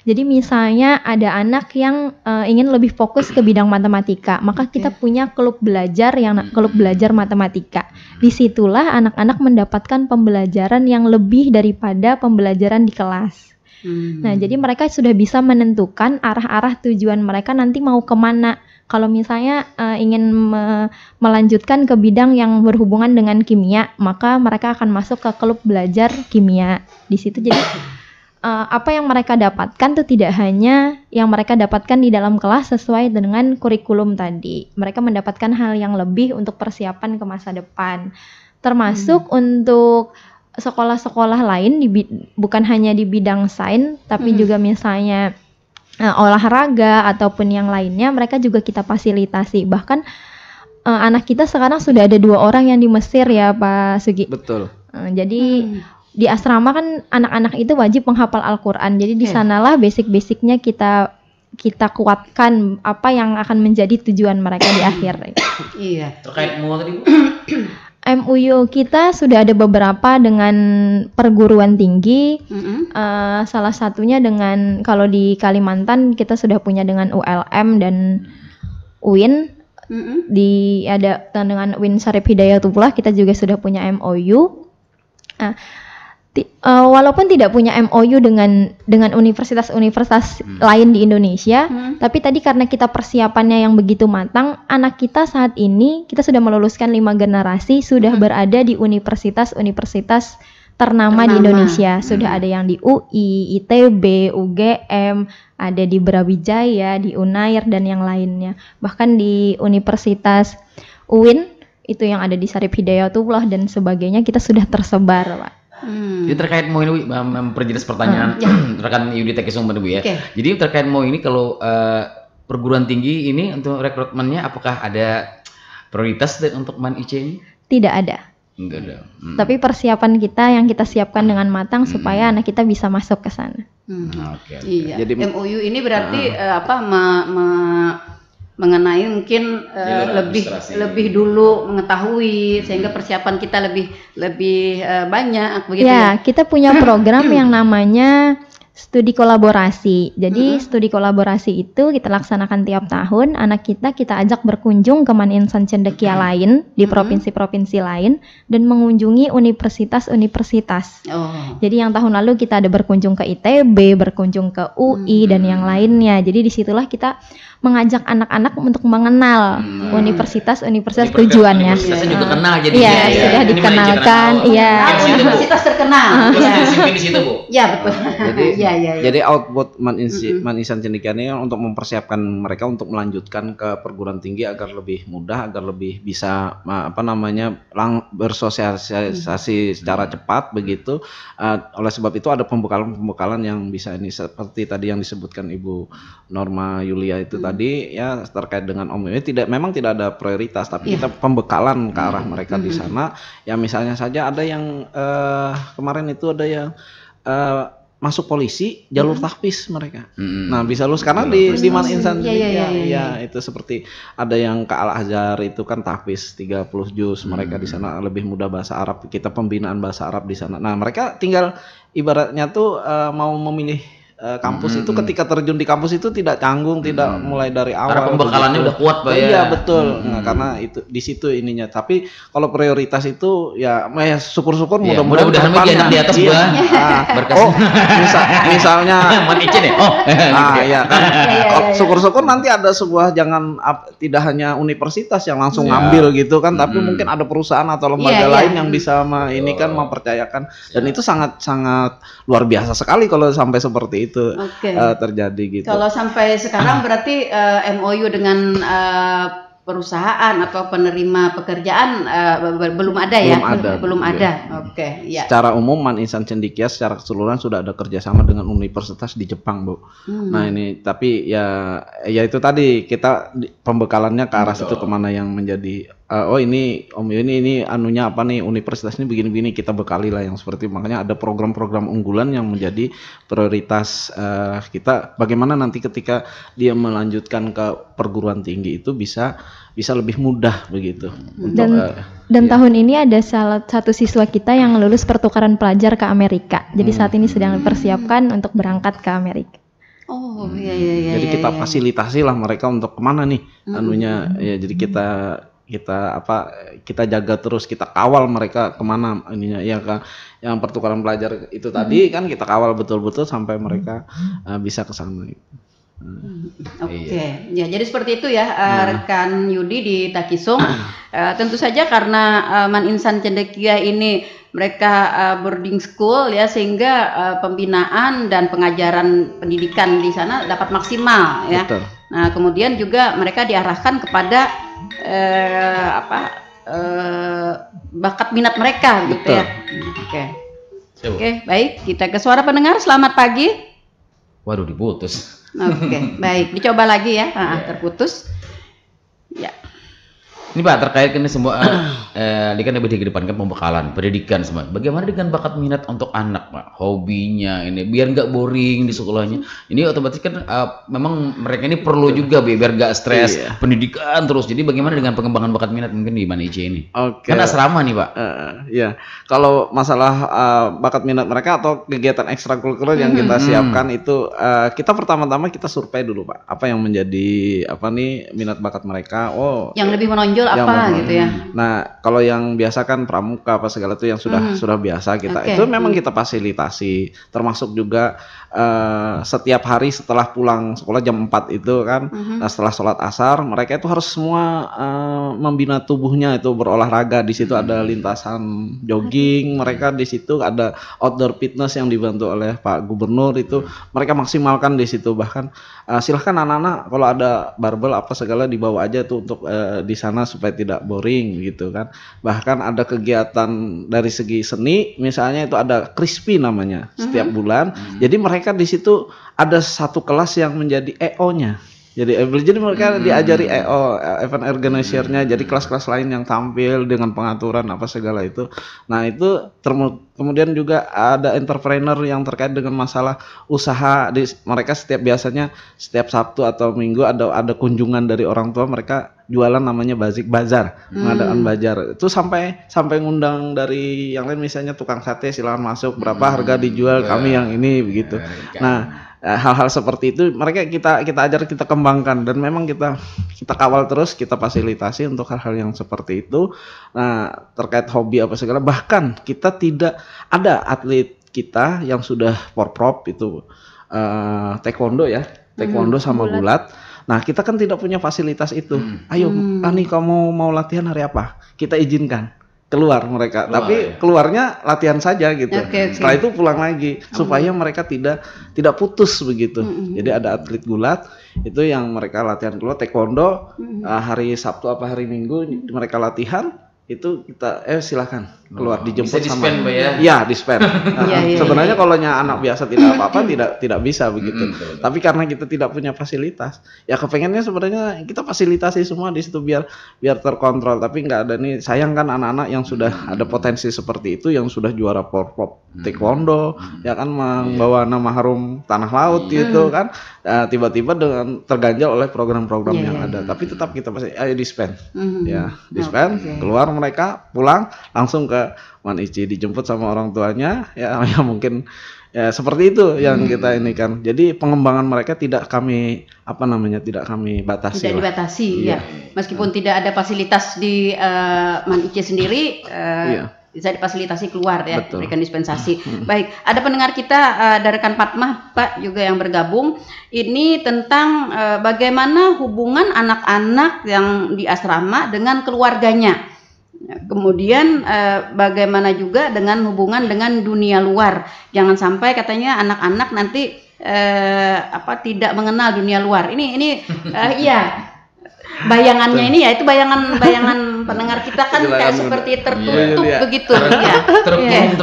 Jadi misalnya ada anak yang ingin lebih fokus ke bidang matematika, maka kita punya klub belajar klub belajar matematika. Disitulah anak-anak mendapatkan pembelajaran yang lebih daripada pembelajaran di kelas. Nah, jadi mereka sudah bisa menentukan arah-arah tujuan mereka nanti mau kemana. kalau misalnya ingin melanjutkan ke bidang yang berhubungan dengan kimia, maka mereka akan masuk ke klub belajar kimia. Di situ jadi apa yang mereka dapatkan tuh tidak hanya yang mereka dapatkan di dalam kelas sesuai dengan kurikulum tadi. Mereka mendapatkan hal yang lebih untuk persiapan ke masa depan. Termasuk untuk sekolah-sekolah lain bukan hanya di bidang sains, tapi juga misalnya olahraga ataupun yang lainnya, mereka juga kita fasilitasi. Bahkan anak kita sekarang sudah ada 2 orang yang di Mesir ya Pak Sugi. Betul. Jadi di asrama kan anak-anak itu wajib menghafal Al-Quran. Jadi di sanalah basic-basicnya kita kuatkan apa yang akan menjadi tujuan mereka di akhir. Iya. Terkait MUA tadi Bu? MUU kita sudah ada beberapa dengan perguruan tinggi. Salah satunya dengan, kalau di Kalimantan kita sudah punya dengan ULM dan UIN. Ada dengan UIN Syarif Hidayatullah kita juga sudah punya MOU. Walaupun tidak punya MOU dengan universitas-universitas lain di Indonesia, tapi tadi karena kita persiapannya yang begitu matang, anak kita saat ini kita sudah meluluskan 5 generasi sudah berada di universitas-universitas ternama di Indonesia. Sudah ada yang di UI, ITB, UGM, ada di Brawijaya, di Unair dan yang lainnya. Bahkan di Universitas UIN itu yang ada di Syarif Hidayatullah dan sebagainya kita sudah tersebar, Pak. Jadi terkait mau ini memperjelas pertanyaan rekan Yudi Tekesumber Bu ya. Jadi terkait mau ini kalau perguruan tinggi ini untuk rekrutmennya apakah ada prioritas untuk MAN IC ini? Tidak ada. Enggak ada. Tapi persiapan kita yang kita siapkan dengan matang supaya anak kita bisa masuk ke sana. Iya. Jadi MOU ini berarti mengenai mungkin lebih dulu mengetahui sehingga persiapan kita lebih banyak begitu ya. Kita punya program yang namanya studi kolaborasi. Jadi studi kolaborasi itu kita laksanakan tiap tahun. Anak kita ajak berkunjung ke MAN Insan Cendekia lain di provinsi-provinsi lain dan mengunjungi universitas-universitas. Jadi yang tahun lalu kita ada berkunjung ke ITB, berkunjung ke UI dan yang lainnya. Jadi disitulah kita mengajak anak-anak untuk mengenal universitas-universitas tujuannya. Universitasnya juga kenal jadi sudah dikenalkan. Universitas terkenal. Di situ Bu. Ya betul. Jadi output MAN Insan Cendekia ini untuk mempersiapkan mereka untuk melanjutkan ke perguruan tinggi agar lebih mudah, agar lebih bisa bersosialisasi secara cepat begitu. Oleh sebab itu ada pembekalan yang bisa ini seperti tadi yang disebutkan Ibu Norma Yulia itu tadi ya terkait dengan MOU memang tidak ada prioritas tapi kita pembekalan ke arah mereka di sana. Ya misalnya saja ada yang kemarin itu ada yang masuk polisi jalur tahfiz mereka. Nah bisa lulus karena di MAN Insan itu seperti ada yang ke Al Azhar itu kan tahfiz 30 juz mereka di sana lebih mudah bahasa Arab, kita pembinaan bahasa Arab di sana. Nah mereka tinggal ibaratnya tuh mau memilih kampus itu ketika terjun di kampus itu tidak canggung, tidak mulai dari awal. Karena pembekalannya udah kuat Pak ya. Iya betul. Karena itu di situ ininya. Tapi kalau prioritas itu ya syukur-syukur mudah-mudahan enak di atas gua. Misalnya MAN IC nih. Syukur-syukur nanti ada sebuah tidak hanya universitas yang langsung ngambil gitu kan, tapi mungkin ada perusahaan atau lembaga lain yang bisa ini kan mempercayakan dan itu sangat luar biasa sekali kalau sampai seperti itu terjadi gitu. Kalau sampai sekarang berarti MOU dengan perusahaan atau penerima pekerjaan belum ada ya? Belum ada. Ya. Secara umum MAN Insan Cendekia secara keseluruhan sudah ada kerjasama dengan universitas di Jepang Bu. Nah ini tapi ya itu tadi kita pembekalannya ke arah situ kemana yang menjadi ini anunya apa nih universitas ini begini-begini kita bekali lah yang seperti makanya ada program-program unggulan yang menjadi prioritas kita bagaimana nanti ketika dia melanjutkan ke perguruan tinggi itu bisa lebih mudah begitu. Dan tahun ini ada salah satu siswa kita yang lulus pertukaran pelajar ke Amerika. Jadi saat ini sedang dipersiapkan untuk berangkat ke Amerika. Jadi kita fasilitasi lah mereka untuk kemana nih anunya ya jadi kita jaga terus kita kawal mereka kemana ininya ya kan yang pertukaran pelajar itu tadi kan kita kawal betul-betul sampai mereka bisa ke sana. Oke. Ya, jadi seperti itu ya, rekan Yudi di Takisung. Tentu saja karena Man Insan Cendekia ini mereka boarding school ya, sehingga pembinaan dan pengajaran pendidikan di sana dapat maksimal ya. Betul. Nah, kemudian juga mereka diarahkan kepada bakat minat mereka gitu ya. Oke, baik, kita ke suara pendengar. Selamat pagi. Waduh, diputus. Oke, baik, dicoba lagi ya. Terputus. Ya. Ini Pak, terkait ini semua ini kan lebih dikedepankan pembekalan, pendidikan semua. Bagaimana dengan bakat minat untuk anak, Pak? Hobinya ini biar nggak boring di sekolahnya. Ini otomatis kan memang mereka ini perlu juga biar nggak stres pendidikan terus. Jadi bagaimana dengan pengembangan bakat minat mungkin di Man IC ini? Oke. Kan asrama nih, Pak. Ya, kalau masalah bakat minat mereka atau kegiatan ekstrakurikuler yang kita siapkan itu kita pertama-tama kita survei dulu, Pak. Apa yang menjadi minat bakat mereka? Yang lebih menonjol apa gitu ya. Nah, kalau yang biasa kan pramuka apa segala itu yang sudah biasa kita itu memang kita fasilitasi, termasuk juga setiap hari setelah pulang sekolah jam 4 itu kan, nah setelah sholat asar mereka itu harus semua membina tubuhnya, itu berolahraga. Di situ ada lintasan jogging, mereka di situ ada outdoor fitness yang dibantu oleh Pak Gubernur, itu mereka maksimalkan di situ. Bahkan silahkan anak-anak kalau ada barbel apa segala dibawa aja tuh untuk di sana supaya tidak boring gitu kan. Bahkan ada kegiatan dari segi seni, misalnya itu ada crispy namanya setiap bulan. Jadi mereka di situ ada satu kelas yang menjadi EO-nya. Jadi mereka diajari EO, event organizer-nya, jadi kelas-kelas lain yang tampil dengan pengaturan apa segala itu. Nah, itu kemudian juga ada entrepreneur yang terkait dengan masalah usaha. Mereka biasanya setiap Sabtu atau Minggu ada kunjungan dari orang tua, mereka jualan namanya Bazik Bazar, pengadaan bazar. Itu sampai ngundang dari yang lain, misalnya tukang sate silakan masuk, berapa harga dijual, kami yang ini begitu. Nah, hal-hal seperti itu mereka kita ajar, kita kembangkan, dan memang kita kawal terus, kita fasilitasi untuk hal-hal yang seperti itu. Nah, terkait hobi apa segala, bahkan kita tidak ada atlet kita yang sudah porprov itu taekwondo ya, taekwondo sama gulat. Nah, kita kan tidak punya fasilitas itu. Ayo, Ani kamu mau latihan hari apa? Kita izinkan keluar mereka, tapi keluarnya latihan saja gitu. Setelah itu pulang lagi supaya mereka tidak putus begitu. Jadi ada atlet gulat itu yang mereka latihan keluar, taekwondo hari Sabtu apa hari Minggu mereka latihan, itu kita silakan keluar, dijemput bisa sama dispen, Pak, ya? Iya, dispen. Sebenarnya kalau anak biasa tidak apa-apa tidak bisa begitu. Tapi karena kita tidak punya fasilitas, ya kepengennya sebenarnya kita fasilitasi semua di situ biar terkontrol. Tapi nggak ada nih, sayang kan anak-anak yang sudah ada potensi seperti itu, yang sudah juara porprov taekwondo, ya kan membawa nama harum tanah laut gitu kan, tiba-tiba dengan terganjal oleh program-program yang ada. Tapi tetap kita pasti ayo dispen, ya dispen, keluar mereka, pulang langsung ke Man IC, dijemput sama orang tuanya, ya mungkin ya seperti itu yang kita ini kan. Jadi pengembangan mereka tidak kami tidak kami batasi. Tidak dibatasi ya. Meskipun tidak ada fasilitas di Man IC sendiri, bisa difasilitasi keluar ya, berikan dispensasi. Baik, ada pendengar kita dari rekan Fatmah, Pak, juga yang bergabung. Ini tentang bagaimana hubungan anak-anak yang di asrama dengan keluarganya. Kemudian bagaimana juga dengan hubungan dengan dunia luar. Jangan sampai katanya anak-anak nanti tidak mengenal dunia luar. Ini bayangannya ini ya, itu bayangan pendengar kita kan kayak seperti tertutup begitu ya.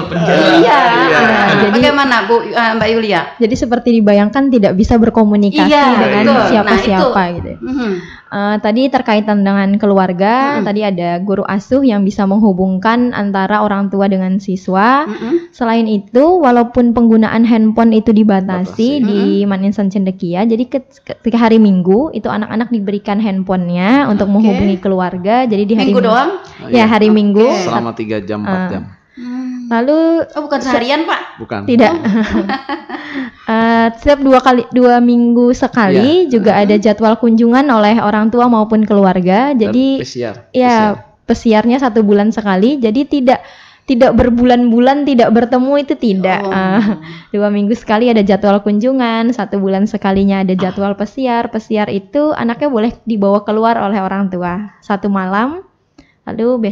Terpenjara. Bagaimana Bu Mbak Yulia? Jadi seperti dibayangkan tidak bisa berkomunikasi dengan siapa-siapa gitu. Tadi terkaitan dengan keluarga, tadi ada guru asuh yang bisa menghubungkan antara orang tua dengan siswa. Selain itu, walaupun penggunaan handphone itu dibatasi di Man Insan Cendekia, jadi ketika hari Minggu itu anak-anak diberikan handphonenya untuk menghubungi keluarga. Jadi di hari Minggu doang? Ya, hari Minggu. Selama 3 jam 4 jam. Lalu bukan seharian, Pak? Bukan. Tidak. Setiap 2 minggu sekali juga ada jadwal kunjungan oleh orang tua maupun keluarga. Jadi pesiar. Ya, pesiarnya 1 bulan sekali. Jadi tidak berbulan-bulan tidak bertemu itu tidak. 2 minggu sekali ada jadwal kunjungan, 1 bulan sekalinya ada jadwal pesiar. Pesiar itu anaknya boleh dibawa keluar oleh orang tua 1 malam, lalu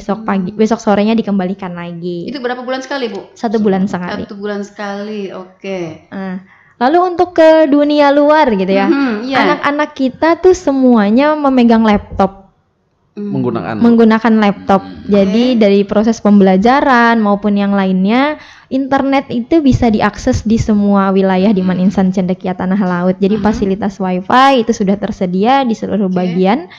besok sorenya dikembalikan lagi. Itu berapa bulan sekali, Bu? 1 bulan sekali. 1 bulan sekali, oke. Lalu untuk ke dunia luar gitu ya, anak-anak kita tuh semuanya memegang laptop. Menggunakan laptop. Jadi dari proses pembelajaran maupun yang lainnya, internet itu bisa diakses di semua wilayah di Man Insan Cendekia Tanah Laut. Jadi fasilitas WiFi itu sudah tersedia di seluruh bagian.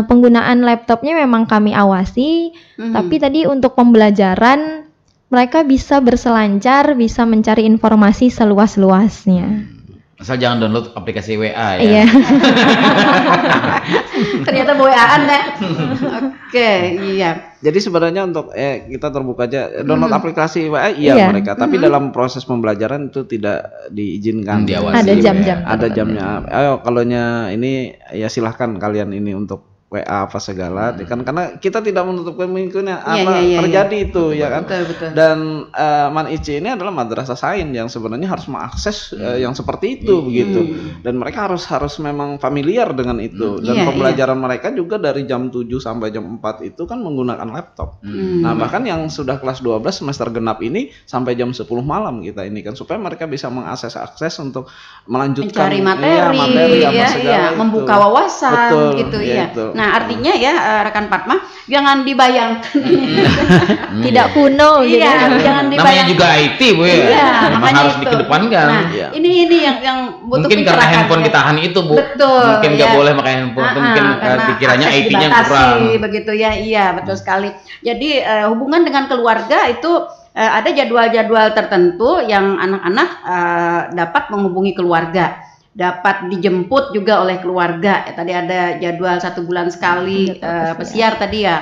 Penggunaan laptopnya memang kami awasi, tapi tadi untuk pembelajaran mereka bisa berselancar, bisa mencari informasi seluas-luasnya. Asal jangan download aplikasi WA ya. Iya. Ternyata WA-an ya. Oke, iya. Jadi sebenarnya untuk kita terbuka aja download aplikasi WA mereka, tapi dalam proses pembelajaran itu tidak diizinkan. Ada jam-jam. Ada jamnya. Ayo kalaunya ini ya silahkan kalian ini untuk WA apa segala, kan karena kita tidak menutup kemungkinan terjadi itu, ya kan. Betul. Dan Man IC ini adalah madrasah sains yang sebenarnya harus mengakses yang seperti itu begitu. Dan mereka harus memang familiar dengan itu. Dan pembelajaran mereka juga dari jam 7 sampai jam 4 itu kan menggunakan laptop. Nah, bahkan yang sudah kelas 12 semester genap ini sampai jam 10 malam kita ini kan, supaya mereka bisa mengakses untuk melanjutkan mencari materi apa segala membuka wawasan gitu ya. Nah, artinya ya rekan Fatma, jangan dibayangkan tidak kuno gitu. Jangan dibayangkan. Namanya juga IT, Bu ya. Memang harus dikedepankan. Nah, ini yang butuh mungkin karena handphone ditahan itu, Bu. Betul. Mungkin nggak boleh pakai handphone itu, mungkin dikiranya IT-nya kurang. Begitu ya. Iya, betul sekali. Jadi hubungan dengan keluarga itu ada jadwal-jadwal tertentu yang anak-anak dapat menghubungi keluarga, dapat dijemput juga oleh keluarga. Tadi ada jadwal 1 bulan sekali pesiar tadi ya,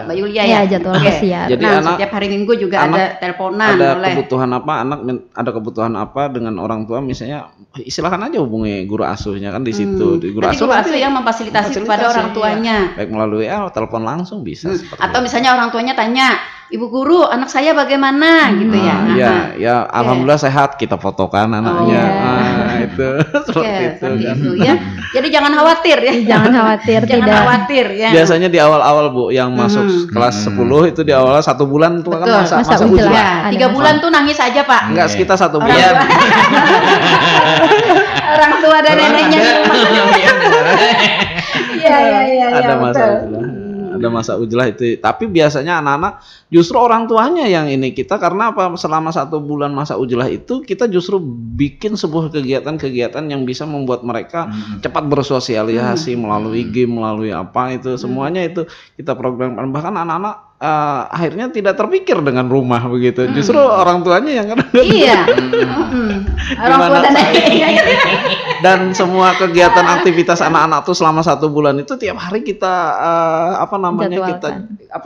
Mbak Yulia ya. Jadwal pesiar. Jadi setiap hari Minggu juga ada teleponan oleh kebutuhan apa, anak ada kebutuhan apa dengan orang tua, misalnya silakan aja hubungi guru asuhnya kan di situ. Guru asuh yang memfasilitasi kepada orang tuanya. Baik melalui telepon langsung bisa. Atau misalnya orang tuanya tanya, Ibu guru, anak saya bagaimana gitu ya. Ya, alhamdulillah sehat, kita fotokan anaknya. Itu seperti itu ya. Jadi jangan khawatir ya. Jangan khawatir ya. Biasanya di awal-awal, Bu, yang masuk kelas 10 itu di awal 1 bulan tuh kan masa ujian. 3 bulan tuh nangis aja, Pak. Enggak, sekitar 1 bulan. Orang tua dan neneknya. Iya. Ada masa ujian. Ada masa ujlah itu, tapi biasanya anak-anak justru orang tuanya yang ini kita, karena apa, selama 1 bulan masa ujlah itu kita justru bikin sebuah kegiatan-kegiatan yang bisa membuat mereka cepat bersosialisasi melalui game, melalui apa itu semuanya itu kita programkan. Bahkan anak-anak akhirnya tidak terpikir dengan rumah begitu, justru orang tuanya yang orang tua dan semua kegiatan aktivitas anak-anak tuh selama 1 bulan itu tiap hari kita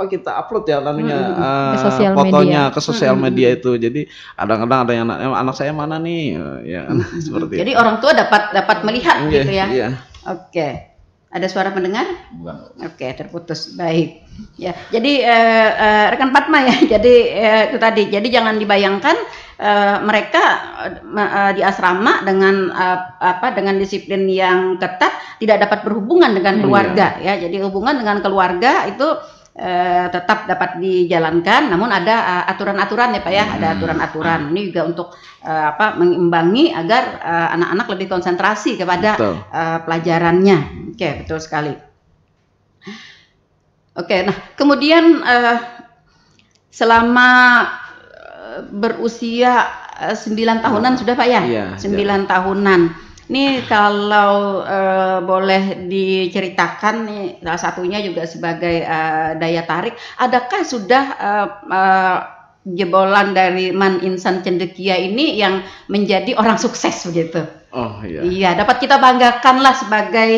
kita upload ya fotonya ke sosial media itu. Jadi kadang-kadang ada yang anak saya mana nih ya seperti jadi itu. Orang tua dapat melihat gitu ya. Oke. Ada suara pendengar? Bukan. Oke, terputus. Baik. Ya, jadi rekan Fatma ya. Jadi itu tadi. Jadi jangan dibayangkan mereka di asrama dengan dengan disiplin yang ketat tidak dapat berhubungan dengan keluarga ya. Jadi hubungan dengan keluarga itu tetap dapat dijalankan, namun ada aturan-aturan ya Pak ya, ada aturan-aturan. Ini juga untuk mengimbangi agar anak-anak lebih konsentrasi kepada pelajarannya. Oke, betul sekali. Oke, nah kemudian selama berusia 9 tahunan sudah Pak ya? Iya, 9 tahunan. Ini kalau boleh diceritakan nih, salah satunya juga sebagai daya tarik, adakah sudah jebolan dari Man Insan Cendekia ini yang menjadi orang sukses begitu? Oh iya. Iya, dapat kita banggakan lah sebagai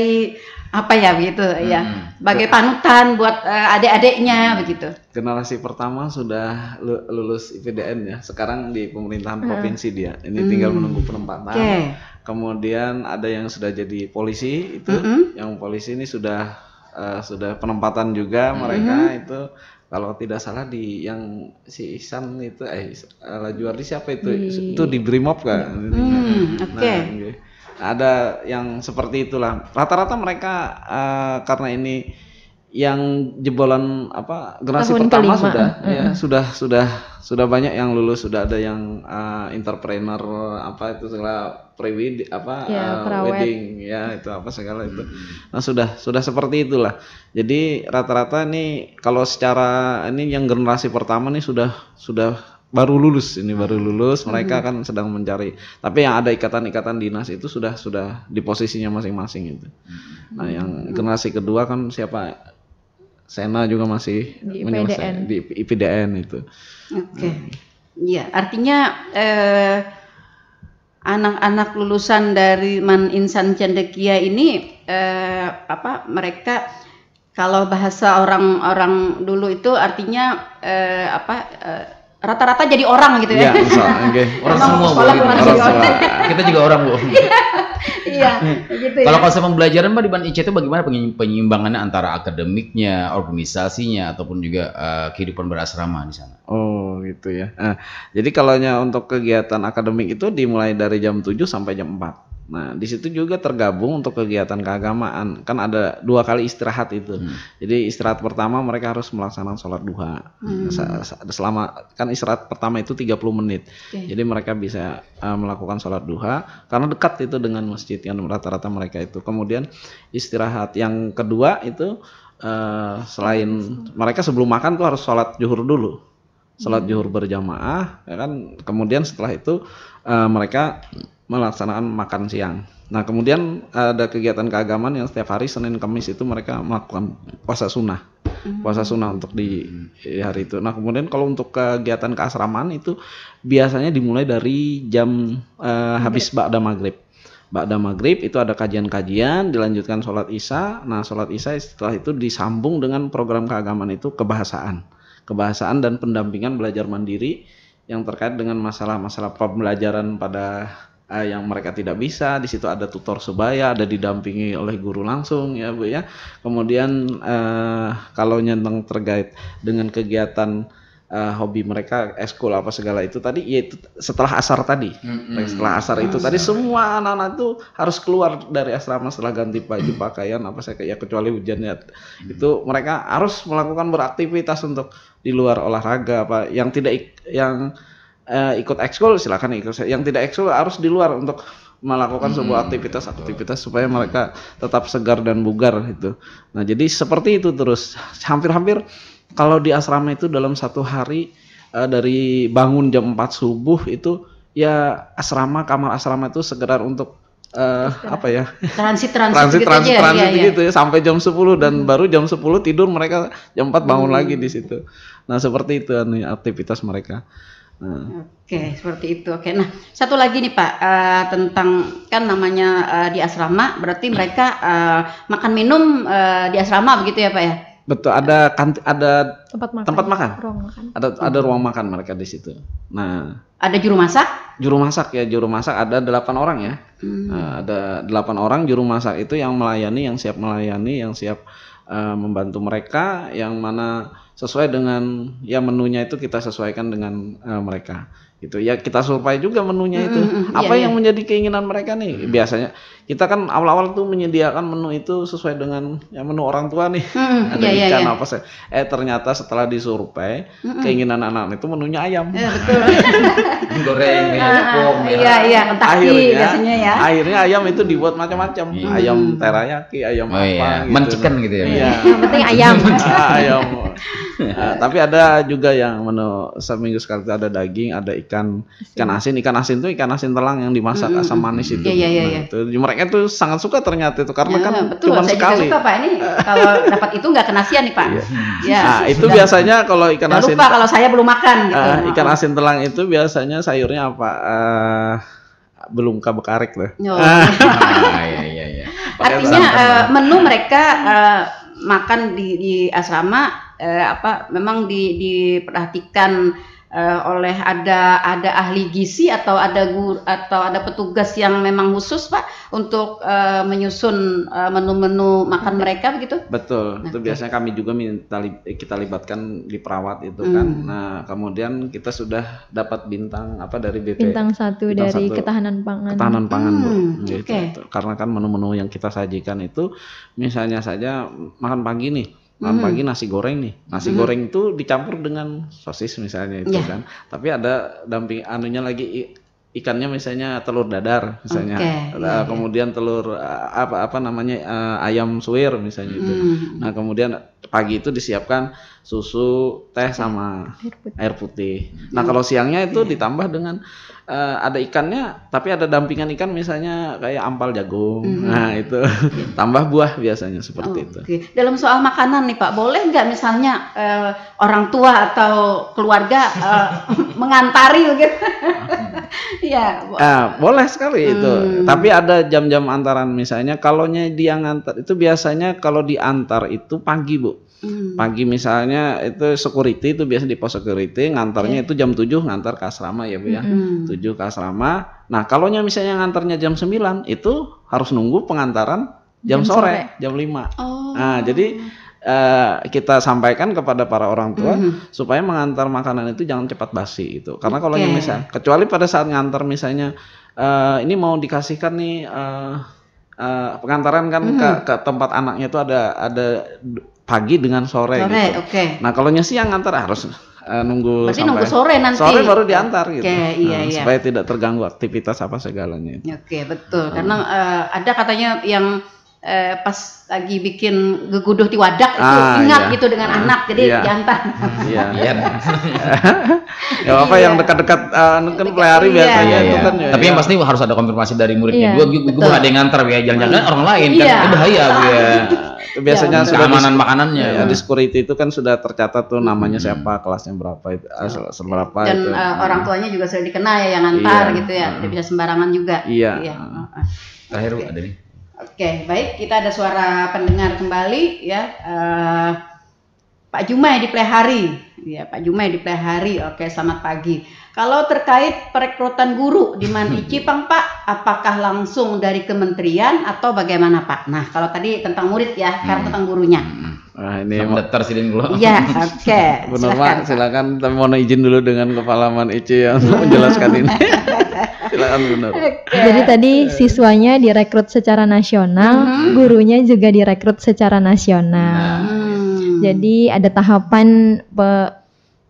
ya, sebagai panutan buat adik-adiknya begitu. Generasi pertama sudah lulus IPDN ya, sekarang di pemerintahan provinsi dia. Ini tinggal menunggu penempatan. Kemudian ada yang sudah jadi polisi itu, yang polisi ini sudah penempatan juga mereka itu. kalau tidak salah di yang si Ihsan itu Lajuardi siapa itu di Brimob kan. Oke. Ada yang seperti itulah. Rata-rata mereka karena ini yang jebolan generasi tahun pertama kelima. sudah banyak yang lulus, sudah ada yang entrepreneur segala wedding itu segala itu. Nah sudah seperti itulah. Jadi rata-rata nih kalau secara ini yang generasi pertama nih sudah baru lulus mereka kan sedang mencari, tapi yang ada ikatan-ikatan dinas itu sudah di posisinya masing-masing itu. Nah yang generasi kedua kan siapa, Sena juga masih di IPDN itu. Oke. Iya, artinya anak-anak lulusan dari Man Insan Cendekia ini mereka kalau bahasa orang-orang dulu itu artinya rata-rata jadi orang gitu ya. Orang semua kita juga orang Bu. Iya, gitu ya. Kalau konsep pembelajaran Mbak di BAN IC itu bagaimana penyeimbangannya antara akademiknya, organisasinya, ataupun juga kehidupan berasrama di sana? Oh gitu ya. Jadi kalaunya untuk kegiatan akademik itu dimulai dari jam 7 sampai jam 4. Nah di situ juga tergabung untuk kegiatan keagamaan. Kan ada 2 kali istirahat itu. Jadi istirahat pertama mereka harus melaksanakan sholat duha. Selama kan istirahat pertama itu 30 menit. Jadi mereka bisa melakukan sholat duha karena dekat itu dengan masjid kan rata-rata mereka itu. Kemudian istirahat yang kedua itu selain mereka sebelum makan tuh harus sholat zuhur dulu. Sholat zuhur berjamaah ya kan. Kemudian setelah itu mereka melaksanakan makan siang. Nah kemudian ada kegiatan keagamaan yang setiap hari Senin Kamis itu mereka melakukan puasa sunnah. Puasa sunnah untuk di hari itu. Nah kemudian kalau untuk kegiatan keasramaan itu biasanya dimulai dari jam habis ba'da maghrib. Ba'da maghrib itu ada kajian-kajian, dilanjutkan sholat isya. Nah sholat isya setelah itu disambung dengan program keagamaan itu kebahasaan dan pendampingan belajar mandiri yang terkait dengan masalah-masalah pembelajaran pada yang mereka tidak bisa. Di situ ada tutor sebaya, ada didampingi oleh guru langsung ya Bu ya. Kemudian kalau nyentang terkait dengan kegiatan hobi mereka, eskul apa segala itu tadi, yaitu setelah asar tadi. Setelah asar itu tadi semua anak-anak itu harus keluar dari asrama setelah ganti baju pakaian kecuali hujannya. Itu mereka harus melakukan beraktivitas untuk di luar olahraga yang tidak ikut ekskul silakan ikut, yang tidak ekskul harus di luar untuk melakukan sebuah aktivitas supaya mereka tetap segar dan bugar itu. Nah jadi seperti itu terus hampir-hampir kalau di asrama itu dalam satu hari dari bangun jam 4 subuh itu ya kamar asrama itu sekedar untuk transit gitu ya sampai jam 10 dan baru jam 10 tidur, mereka jam 4 bangun lagi di situ. Nah seperti itu aktivitas mereka. Oke, seperti itu. Oke, nah satu lagi nih Pak, tentang kan namanya di asrama berarti mereka makan minum di asrama begitu ya Pak ya? Betul, ada tempat makan. Ruang makan. Ada ruang makan mereka di situ. Nah, ada juru masak? Juru masak ada 8 orang ya. Ada 8 orang juru masak itu yang siap melayani, yang siap membantu mereka, yang mana sesuai dengan menunya itu kita sesuaikan dengan mereka gitu ya, kita survei juga menunya itu yang menjadi keinginan mereka nih. Biasanya kita kan awal-awal tuh menyediakan menu itu sesuai dengan menu orang tua nih. Ada ikan apa sih, ternyata setelah disurvei keinginan anak-anak itu menunya ayam. Betul. Goreng akhirnya ayam itu dibuat macam-macam. Ayam teriyaki, ayam apa gitu. Mencikan gitu ya. Yang penting ayam. Ayam. Tapi ada juga yang menu seminggu sekali ada daging, ada ikan asin. Ikan asin itu ikan asin telang yang dimasak asam manis itu. Itu mereka tuh sangat suka ternyata itu karena kan cuma sekali. Juga suka Pak, ini kalau dapat itu nggak kenasian nih Pak. Nah itu biasanya kalau ikan asin. Lupa kalau saya belum makan gitu. Ikan asin telang itu biasanya sayurnya apa? Belum kabekarek loh. Iya. Artinya menu mereka makan di asrama memang diperhatikan oleh ada ahli gizi atau ada guru atau ada petugas yang memang khusus Pak untuk menyusun menu-menu makan mereka begitu? Betul, itu biasanya kami juga kita libatkan di perawat itu kan. Nah kemudian kita sudah dapat bintang dari BP. Bintang 1 dari ketahanan pangan. Ketahanan pangan Bu. Gitu. Karena kan menu-menu yang kita sajikan itu misalnya saja makan pagi nih. Makan pagi nasi goreng nih. Nasi goreng itu dicampur dengan sosis misalnya itu kan. Tapi ada damping anunya lagi ikannya misalnya telur dadar misalnya. Kemudian telur ayam suwir misalnya itu. Nah, kemudian pagi itu disiapkan susu, teh sama air putih. Nah, kalau siangnya itu ditambah dengan ada ikannya, tapi ada dampingan ikan misalnya kayak ampal jagung. Nah itu tambah buah biasanya seperti itu. Dalam soal makanan nih Pak, boleh nggak misalnya orang tua atau keluarga mengantari begitu? Ya. Boleh sekali itu. Tapi ada jam-jam antaran misalnya. Kalaunya dia ngantar itu biasanya kalau diantar itu pagi Bu. Pagi misalnya itu security itu biasa di pos security ngantarnya itu jam 7 ngantar ke asrama ya Bu ya. 7 ke asrama. Nah, kalaunya misalnya ngantarnya jam 9 itu harus nunggu pengantaran jam sore, jam 5. Nah, jadi kita sampaikan kepada para orang tua supaya mengantar makanan itu jangan cepat basi itu. Karena kalau misalnya kecuali pada saat ngantar misalnya ini mau dikasihkan nih pengantaran kan ke tempat anaknya itu ada pagi dengan sore gitu. Nah, kalau siang ngantar harus nunggu berarti sampai nunggu sore nanti. Sore baru diantar gitu. Iya. Supaya tidak terganggu aktivitas apa segalanya. Betul. Karena ada katanya yang pas lagi bikin geguduh di wadak itu ingat gitu dengan anak jadi diantar. Iya. Ya apa yang dekat-dekat kan pelihari biasanya itu kan. Tapi yang pasti harus ada konfirmasi dari muridnya. Gue ada yang ngantar ya, jangan-jangan orang lain kan itu bahaya Bu ya. Biasanya keamanan makanannya. Di security itu kan sudah tercatat tuh namanya siapa, kelasnya berapa itu, seberapa dan itu. Orang tuanya juga sudah dikenal ya yang ngantar gitu ya. Tidak bisa sembarangan juga. Terakhir Bu ada nih. Baik, kita ada suara pendengar kembali ya. Pak Jumai di Plehari. Ya, Pak Jumai di Plehari. Selamat pagi. Kalau terkait perekrutan guru di Man Icipang Pak, apakah langsung dari kementerian atau bagaimana Pak? Nah, kalau tadi tentang murid ya, sekarang tentang gurunya. Nah, ini daftar sidin dulu. Iya, Benar Pak, silakan. Tapi mohon izin dulu dengan Kepala Man Ici yang menjelaskan ini. Silakan benar. Jadi tadi siswanya direkrut secara nasional, gurunya juga direkrut secara nasional. Jadi ada tahapan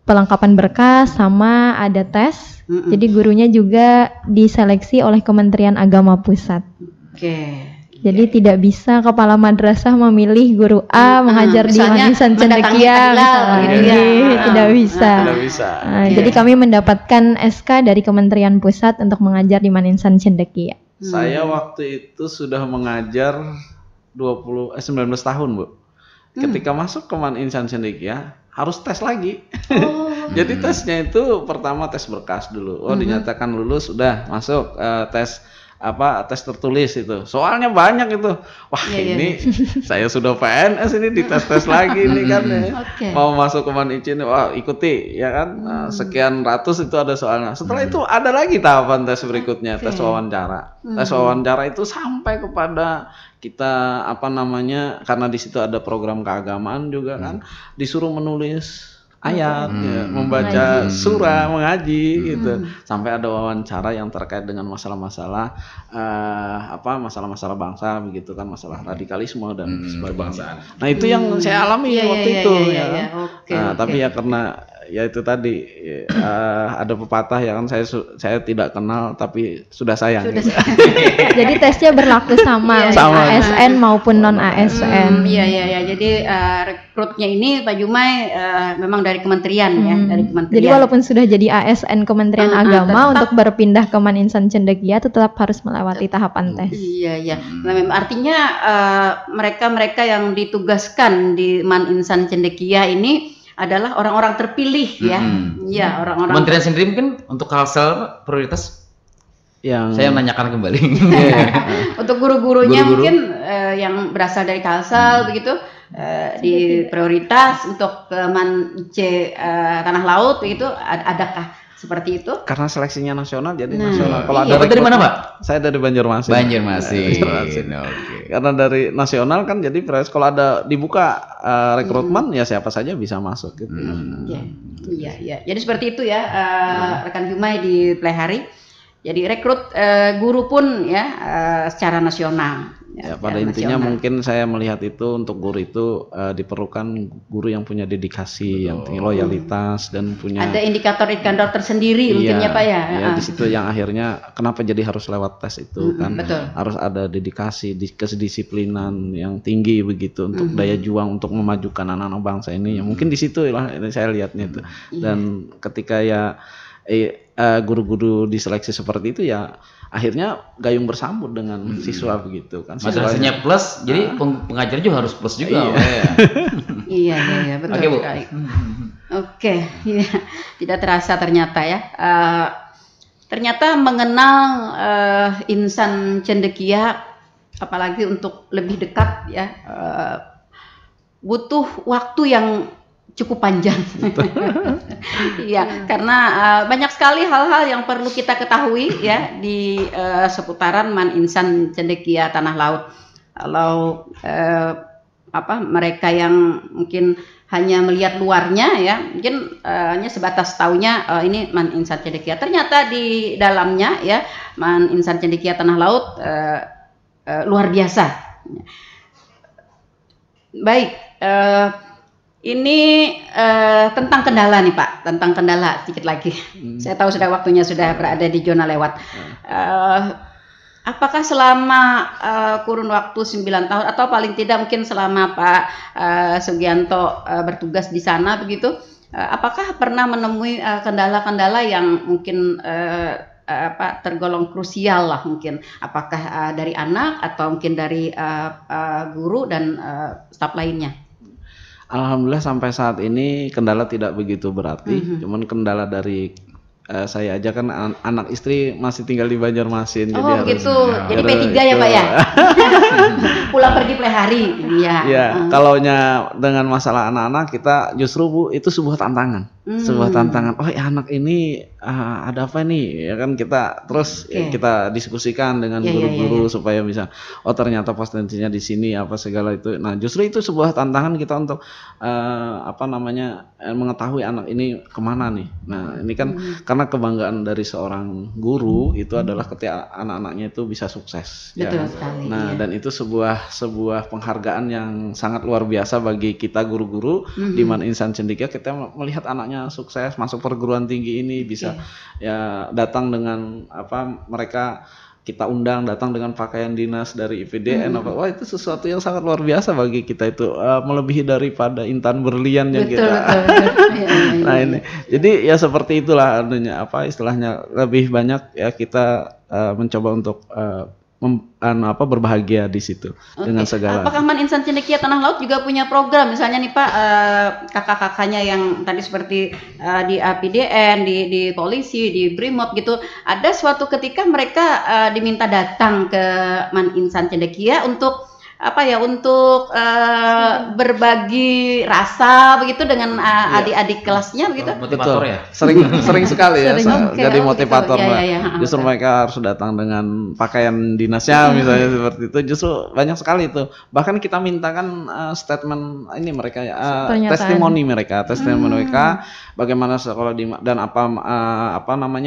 pelengkapan berkas sama ada tes. Jadi gurunya juga diseleksi oleh Kementerian Agama Pusat. Jadi tidak bisa kepala madrasah memilih guru A mengajar di Manisan Cendekia tidak bisa. Jadi kami mendapatkan SK dari Kementerian Pusat untuk mengajar di Manisan Cendekia. Saya waktu itu sudah mengajar 19 tahun Bu. Ketika masuk ke Manisan Cendekia harus tes lagi. Jadi tesnya itu pertama tes berkas dulu. Dinyatakan lulus, sudah masuk tes tes tertulis itu. Soalnya banyak itu. Wah, ini saya sudah PNS ini dites-tes lagi ini kan. Mau masuk ke Man Icin, wah ikuti ya kan. Sekian ratus itu ada soalnya. Setelah itu ada lagi tahapan tes berikutnya, tes wawancara. Tes wawancara itu sampai kepada kita karena di situ ada program keagamaan juga kan, disuruh menulis ayat, membaca surah, mengaji gitu. Sampai ada wawancara yang terkait dengan masalah-masalah masalah-masalah bangsa begitu kan, masalah radikalisme dan sebagainya. Nah, itu yang saya alami waktu itu tapi ya karena ya itu tadi ada pepatah ya kan, saya tidak kenal tapi sudah sayang. Jadi tesnya berlaku sama ASN maupun non ASN. Jadi rekrutnya ini Pak Jumai memang dari kementerian ya, dari kementerian. Jadi walaupun sudah jadi ASN Kementerian Agama, untuk berpindah ke Man Insan Cendekia tetap harus melewati tahapan tes. Artinya mereka yang ditugaskan di Man Insan Cendekia ini adalah orang-orang terpilih ya. Orang-orang. Kementerian sendiri mungkin untuk Kalsel prioritas yang saya menanyakan kembali. Untuk guru-gurunya mungkin yang berasal dari Kalsel begitu di prioritas untuk Man IC Tanah Laut begitu, adakah seperti itu? Karena seleksinya nasional, jadi nasional. Kalau ada dari mana, Pak? Saya dari Banjarmasin. Banjarmasin. Karena dari nasional kan, jadi kalau ada dibuka rekrutmen ya siapa saja bisa masuk gitu. Iya. Jadi seperti itu ya, rekan Jumai di Plehari. Jadi rekrut guru pun ya secara nasional. Ya, pada intinya mungkin saya melihat itu untuk guru itu diperlukan guru yang punya dedikasi, yang tinggi loyalitas dan punya ada indikator-indikator tersendiri mungkin ya Pak ya. Ya di situ yang akhirnya kenapa jadi harus lewat tes itu kan. Betul. Harus ada dedikasi, kedisiplinan yang tinggi begitu untuk daya juang untuk memajukan anak-anak bangsa ini. Ya mungkin di situ lah saya lihatnya itu. Dan ketika ya guru-guru diseleksi seperti itu ya akhirnya gayung bersambut dengan siswa begitu kan. Madrasahnya plus, jadi pengajar juga harus plus juga. Iya betul sekali. Oke, ya. Tidak terasa ternyata ya. Ternyata mengenal insan cendekia, apalagi untuk lebih dekat ya, butuh waktu yang cukup panjang. Iya, karena banyak sekali hal-hal yang perlu kita ketahui ya di seputaran Man Insan Cendekia Tanah Laut. Kalau mereka yang mungkin hanya melihat luarnya ya, mungkin hanya sebatas taunya ini Man Insan Cendekia. Ternyata di dalamnya ya Man Insan Cendekia Tanah Laut luar biasa. Baik. Ini tentang kendala nih Pak, tentang kendala sedikit lagi. Saya tahu sudah waktunya sudah berada di zona lewat. Apakah selama kurun waktu 9 tahun atau paling tidak mungkin selama Pak Sugianto bertugas di sana begitu, apakah pernah menemui kendala-kendala yang mungkin tergolong krusial lah mungkin? Apakah dari anak atau mungkin dari guru dan staf lainnya? Alhamdulillah sampai saat ini kendala tidak begitu berarti, cuman kendala dari saya aja kan anak istri masih tinggal di Banjarmasin. Oh jadi begitu, jadi P3 ya Pak ya? Pulang pergi Plehari. Iya, kalaunya dengan masalah anak-anak kita justru Bu itu sebuah tantangan. Sebuah tantangan, oh ya anak ini ada apa nih ya kan, kita terus kita diskusikan dengan guru-guru supaya bisa ternyata potensinya di sini apa segala itu. Nah justru itu sebuah tantangan kita untuk mengetahui anak ini kemana nih. Nah ini kan karena kebanggaan dari seorang guru itu adalah ketika anak-anaknya itu bisa sukses. Betul sekali. Nah dan itu sebuah penghargaan yang sangat luar biasa bagi kita guru-guru di Man Insan Cendekia. Kita melihat anaknya sukses masuk perguruan tinggi ini bisa ya datang dengan mereka kita undang datang dengan pakaian dinas dari IPDN wah itu sesuatu yang sangat luar biasa bagi kita, itu melebihi daripada intan berlian yang betul. Nah ini jadi ya seperti itulah artinya istilahnya lebih banyak ya kita mencoba untuk berbahagia di situ dengan segala. Apakah Man Insan Cendekia Tanah Laut juga punya program misalnya nih Pak, kakak-kakaknya yang tadi seperti di APDN, di polisi, di Brimob gitu, ada suatu ketika mereka diminta datang ke Man Insan Cendekia untuk untuk berbagi rasa begitu dengan adik-adik kelasnya begitu. Motivator ya. Sering sekali ya. Jadi motivator gitu. Justru mereka harus datang dengan pakaian dinasnya misalnya seperti itu. Justru banyak sekali itu. Bahkan kita mintakan statement ini mereka testimoni mereka bagaimana sekolah dan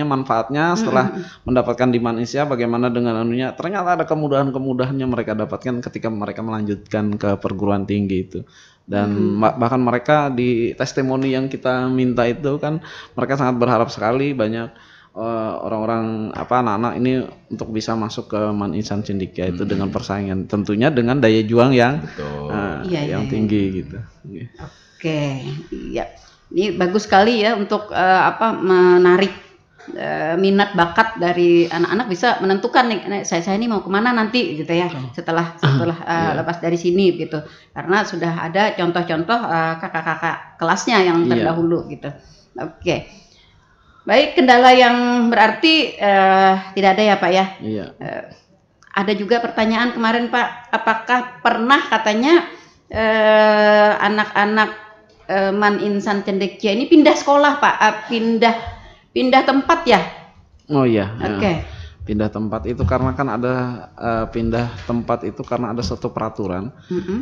manfaatnya setelah mendapatkan di Man Insan, bagaimana dengan anunya. Ternyata ada kemudahan-kemudahannya mereka dapatkan ketika mereka melanjutkan ke perguruan tinggi itu. Dan bahkan mereka di testimoni yang kita minta itu kan mereka sangat berharap sekali banyak orang-orang anak-anak ini untuk bisa masuk ke Man Insan Cendekia itu dengan persaingan tentunya dengan daya juang yang tinggi gitu. Oke, iya. Ini bagus sekali ya untuk menarik minat bakat dari anak-anak, bisa menentukan nih saya ini mau kemana nanti gitu ya setelah lepas dari sini gitu, karena sudah ada contoh-contoh kakak-kakak kelasnya yang terdahulu gitu. Oke. Baik, kendala yang berarti tidak ada ya Pak ya. Ada juga pertanyaan kemarin Pak, apakah pernah katanya anak-anak Man Insan Cendekia ini pindah sekolah Pak, pindah tempat ya? Oh iya. Oke. Pindah tempat itu karena kan ada pindah tempat itu karena ada suatu peraturan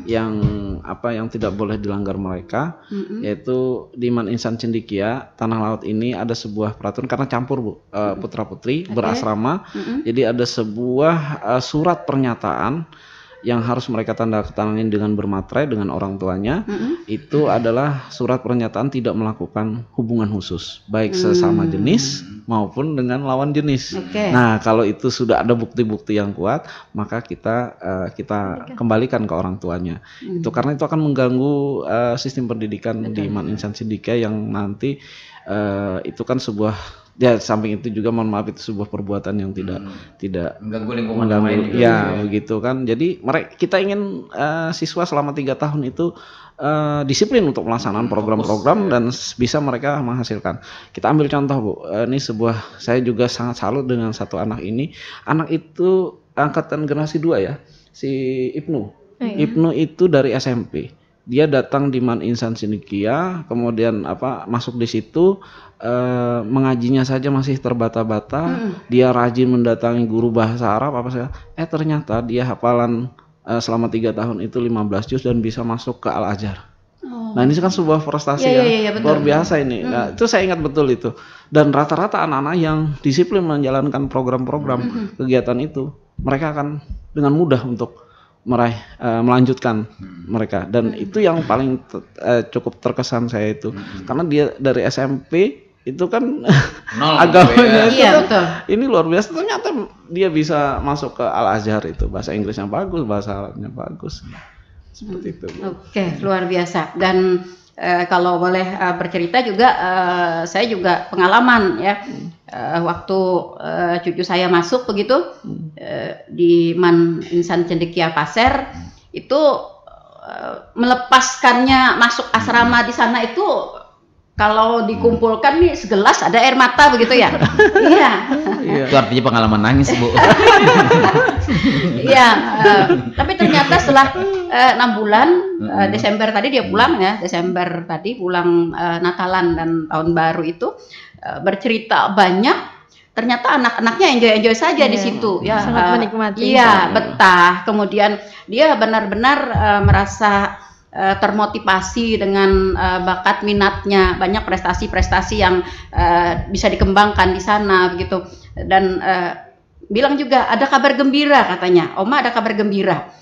yang tidak boleh dilanggar mereka, yaitu di Man Insan Cendekia Tanah Laut ini ada sebuah peraturan karena campur Bu, putra putri berasrama, jadi ada sebuah surat pernyataan yang harus mereka tanda tanganin dengan bermaterai dengan orang tuanya. Itu adalah surat pernyataan tidak melakukan hubungan khusus baik sesama jenis maupun dengan lawan jenis. Nah, kalau itu sudah ada bukti-bukti yang kuat, maka kita kembalikan ke orang tuanya. Itu karena itu akan mengganggu sistem pendidikan di Man Insan Cendekia yang nanti itu kan sebuah, ya samping itu juga mohon maaf itu sebuah perbuatan yang tidak mengganggu lingkungan lain juga. Ya begitu kan. Jadi kita ingin siswa selama 3 tahun itu disiplin untuk melaksanakan program-program dan bisa mereka menghasilkan. Kita ambil contoh Bu, ini saya juga sangat salut dengan satu anak ini. Anak itu angkatan generasi 2 ya, si Ibnu. Ibnu itu dari SMP. Dia datang di Man Insan Cendekia, kemudian masuk di situ, mengajinya saja masih terbata-bata. Dia rajin mendatangi guru bahasa Arab ternyata dia hafalan selama 3 tahun itu 15 juz dan bisa masuk ke Al-Azhar. Nah ini kan sebuah prestasi luar biasa ini. Nah, itu saya ingat betul itu. Dan rata-rata anak-anak yang disiplin menjalankan program-program kegiatan itu, mereka akan dengan mudah untuk melanjutkan mereka. Dan itu yang paling cukup terkesan saya itu. Karena dia dari SMP itu kan agamanya itu ini luar biasa, ternyata dia bisa masuk ke Al-Azhar itu, bahasa Inggrisnya bagus, bahasa Arabnya bagus, seperti itu. Oke, luar biasa. Dan kalau boleh bercerita juga, saya juga pengalaman ya, waktu cucu saya masuk begitu di Man Insan Cendekia Pasir itu, melepaskannya masuk asrama di sana itu kalau dikumpulkan nih segelas ada air mata begitu ya. Iya. Itu artinya pengalaman nangis Bu. Iya. Tapi ternyata setelah 6 bulan, Desember tadi dia pulang ya, Desember tadi pulang Natalan dan Tahun Baru itu, bercerita banyak. Ternyata anak-anaknya enjoy saja di situ ya. Sangat menikmati. Iya, betah. Kemudian dia benar-benar merasa termotivasi dengan bakat minatnya, banyak prestasi-prestasi yang bisa dikembangkan di sana begitu. Dan bilang juga ada kabar gembira katanya, Oma ada kabar gembira.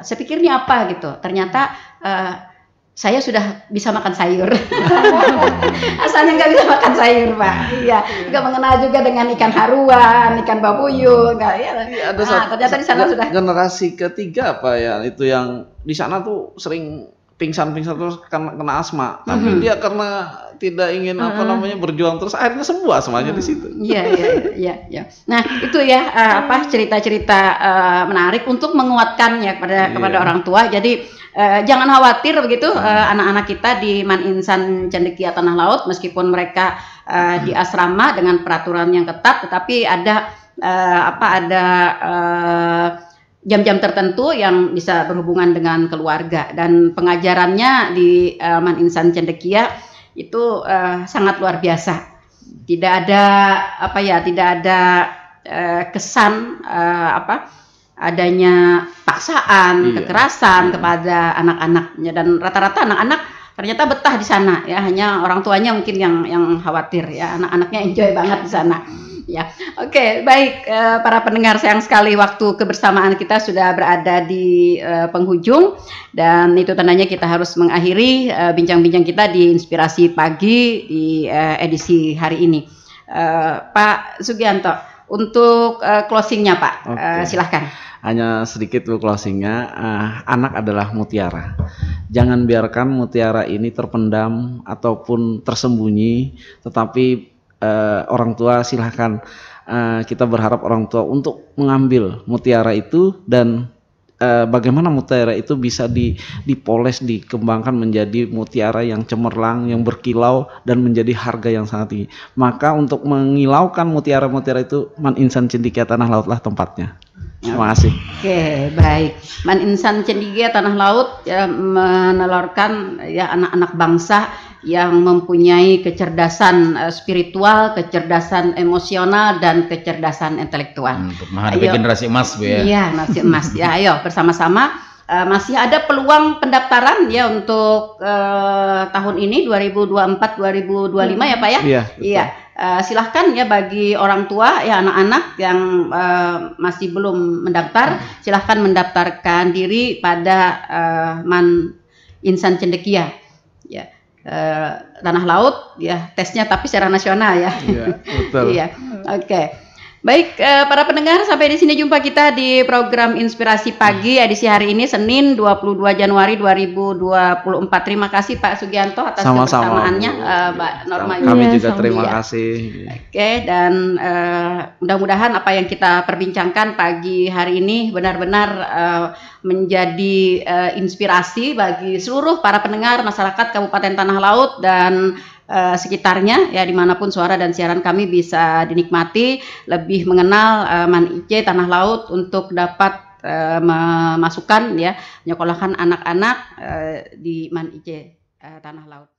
Saya pikirnya apa gitu, ternyata saya sudah bisa makan sayur. Asalnya nggak bisa makan sayur Pak. Iya, nggak mengenal juga dengan ikan haruan, ikan babuyung. Ternyata di sana sudah generasi ketiga itu yang di sana tuh sering pingsan-pingsan terus kena asma. Tapi dia karena tidak ingin berjuang terus akhirnya sembuh asmanya di situ. Iya. Nah, itu ya cerita-cerita menarik untuk menguatkannya kepada orang tua. Jadi jangan khawatir begitu anak-anak kita di Man Insan Cendekia Tanah Laut, meskipun mereka di asrama dengan peraturan yang ketat, tetapi ada jam-jam tertentu yang bisa berhubungan dengan keluarga, dan pengajarannya di Man Insan Cendekia itu sangat luar biasa. Tidak ada kesan adanya paksaan, kekerasan kepada anak-anaknya, dan rata-rata anak-anak ternyata betah di sana ya, hanya orang tuanya mungkin yang khawatir ya, anak-anaknya enjoy banget di sana. Ya, oke, baik para pendengar, sayang sekali waktu kebersamaan kita sudah berada di penghujung, dan itu tandanya kita harus mengakhiri bincang-bincang kita di Inspirasi Pagi di edisi hari ini. Pak Sugianto, untuk closingnya Pak, silahkan. Hanya sedikit Bu closingnya, anak adalah mutiara. Jangan biarkan mutiara ini terpendam ataupun tersembunyi, tetapi orang tua silahkan, kita berharap orang tua untuk mengambil mutiara itu, dan bagaimana mutiara itu bisa dipoles, dikembangkan menjadi mutiara yang cemerlang, yang berkilau, dan menjadi harga yang sangat tinggi. Maka untuk mengilaukan mutiara-mutiara itu, Man Insan Cendekia Tanah Lautlah tempatnya. Terima kasih. Oke, baik. Man Insan Cendekia Tanah Laut ya, menelurkan ya anak-anak bangsa yang mempunyai kecerdasan spiritual, kecerdasan emosional, dan kecerdasan intelektual. Untuk menghadapi generasi emas, Bu ya. Iya, generasi emas. Ya, ayo bersama-sama. Masih ada peluang pendaftaran ya untuk tahun ini 2024-2025 ya Pak ya. Iya. Iya. Silahkan ya bagi orang tua ya anak-anak yang masih belum mendaftar, silahkan mendaftarkan diri pada Man Insan Cendekia ya. Tanah Laut ya, tesnya tapi secara nasional ya. Iya, betul. Iya. Oke. Baik, para pendengar, sampai di sini jumpa kita di program Inspirasi Pagi edisi hari ini Senin 22 Januari 2024. Terima kasih Pak Sugianto atas kebersamaannya, Mbak Norma. Kami juga terima kasih. Oke, dan mudah-mudahan apa yang kita perbincangkan pagi hari ini benar-benar menjadi inspirasi bagi seluruh para pendengar masyarakat Kabupaten Tanah Laut dan sekitarnya ya, dimanapun suara dan siaran kami bisa dinikmati, lebih mengenal Man IC Tanah Laut untuk dapat memasukkan ya, menyekolahkan anak-anak di Man IC Tanah Laut.